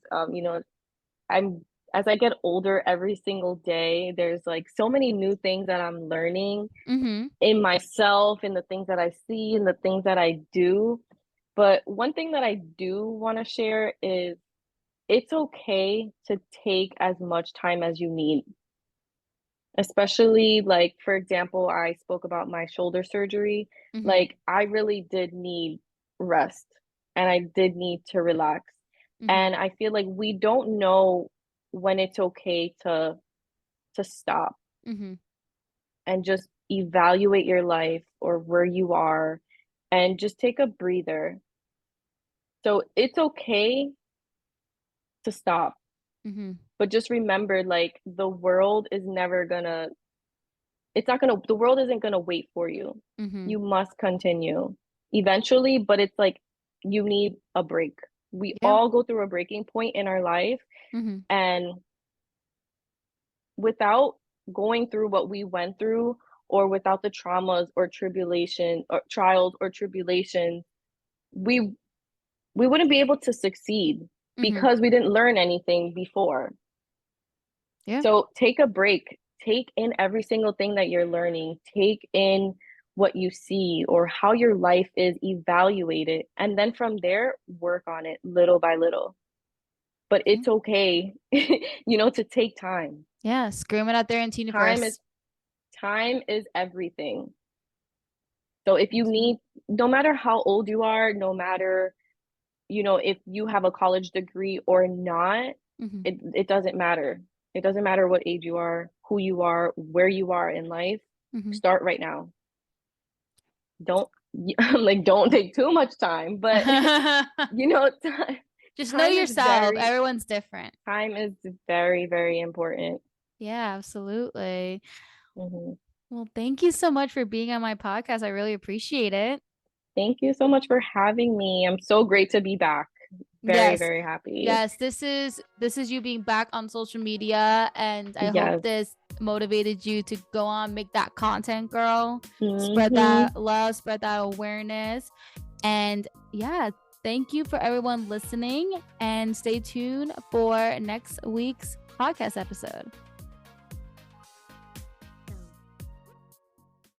S2: I'm as I get older every single day, there's like so many new things that I'm learning
S1: Mm-hmm.
S2: in myself, in the things that I see, and the things that I do. But one thing that I do want to share is it's okay to take as much time as you need. Especially like, for example, I spoke about my shoulder surgery.
S1: Mm-hmm.
S2: Like, I really did need rest and I did need to relax.
S1: Mm-hmm.
S2: And I feel like we don't know when it's okay to stop
S1: Mm-hmm.
S2: and just evaluate your life or where you are and just take a breather. So it's okay to stop,
S1: Mm-hmm.
S2: but just remember like the world is never gonna it's not gonna the world isn't gonna wait for you.
S1: Mm-hmm.
S2: You must continue eventually, but it's like you need a break. We
S1: Yeah.
S2: all go through a breaking point in our life,
S1: Mm-hmm.
S2: and without going through what we went through, or without the traumas or tribulation or trials or tribulations, we we wouldn't be able to succeed
S1: Mm-hmm.
S2: because we didn't learn anything before.
S1: Yeah.
S2: So take a break. Take in every single thing that you're learning. Take in what you see or how your life is, evaluated. And then from there, work on it little by little. But
S1: Yeah.
S2: it's okay, to take time.
S1: Yeah. Scream it out there into the
S2: Time is
S1: universe.
S2: time is everything. So if you
S1: Absolutely.
S2: need, no matter how old you are, no matter, if you have a college degree or not,
S1: Mm-hmm.
S2: it doesn't matter. It doesn't matter what age you are, who you are, where you are in life.
S1: Mm-hmm.
S2: Start right now. Don't like don't take too much time, but time,
S1: Just know
S2: time is
S1: yourself.
S2: very
S1: Everyone's different.
S2: time is very, very important.
S1: Yeah, absolutely.
S2: Mhm.
S1: Well, thank you so much for being on my podcast. I really appreciate it.
S2: Thank you so much for having me. I'm so great to be back. Very,
S1: Yes.
S2: very happy.
S1: Yes, this is you being back on social media, and I hope
S2: Yes.
S1: this motivated you to go on, make that content, girl. Spread
S2: Hmm.
S1: that love, spread that awareness. And yeah, thank you for everyone listening, and stay tuned for next week's podcast episode.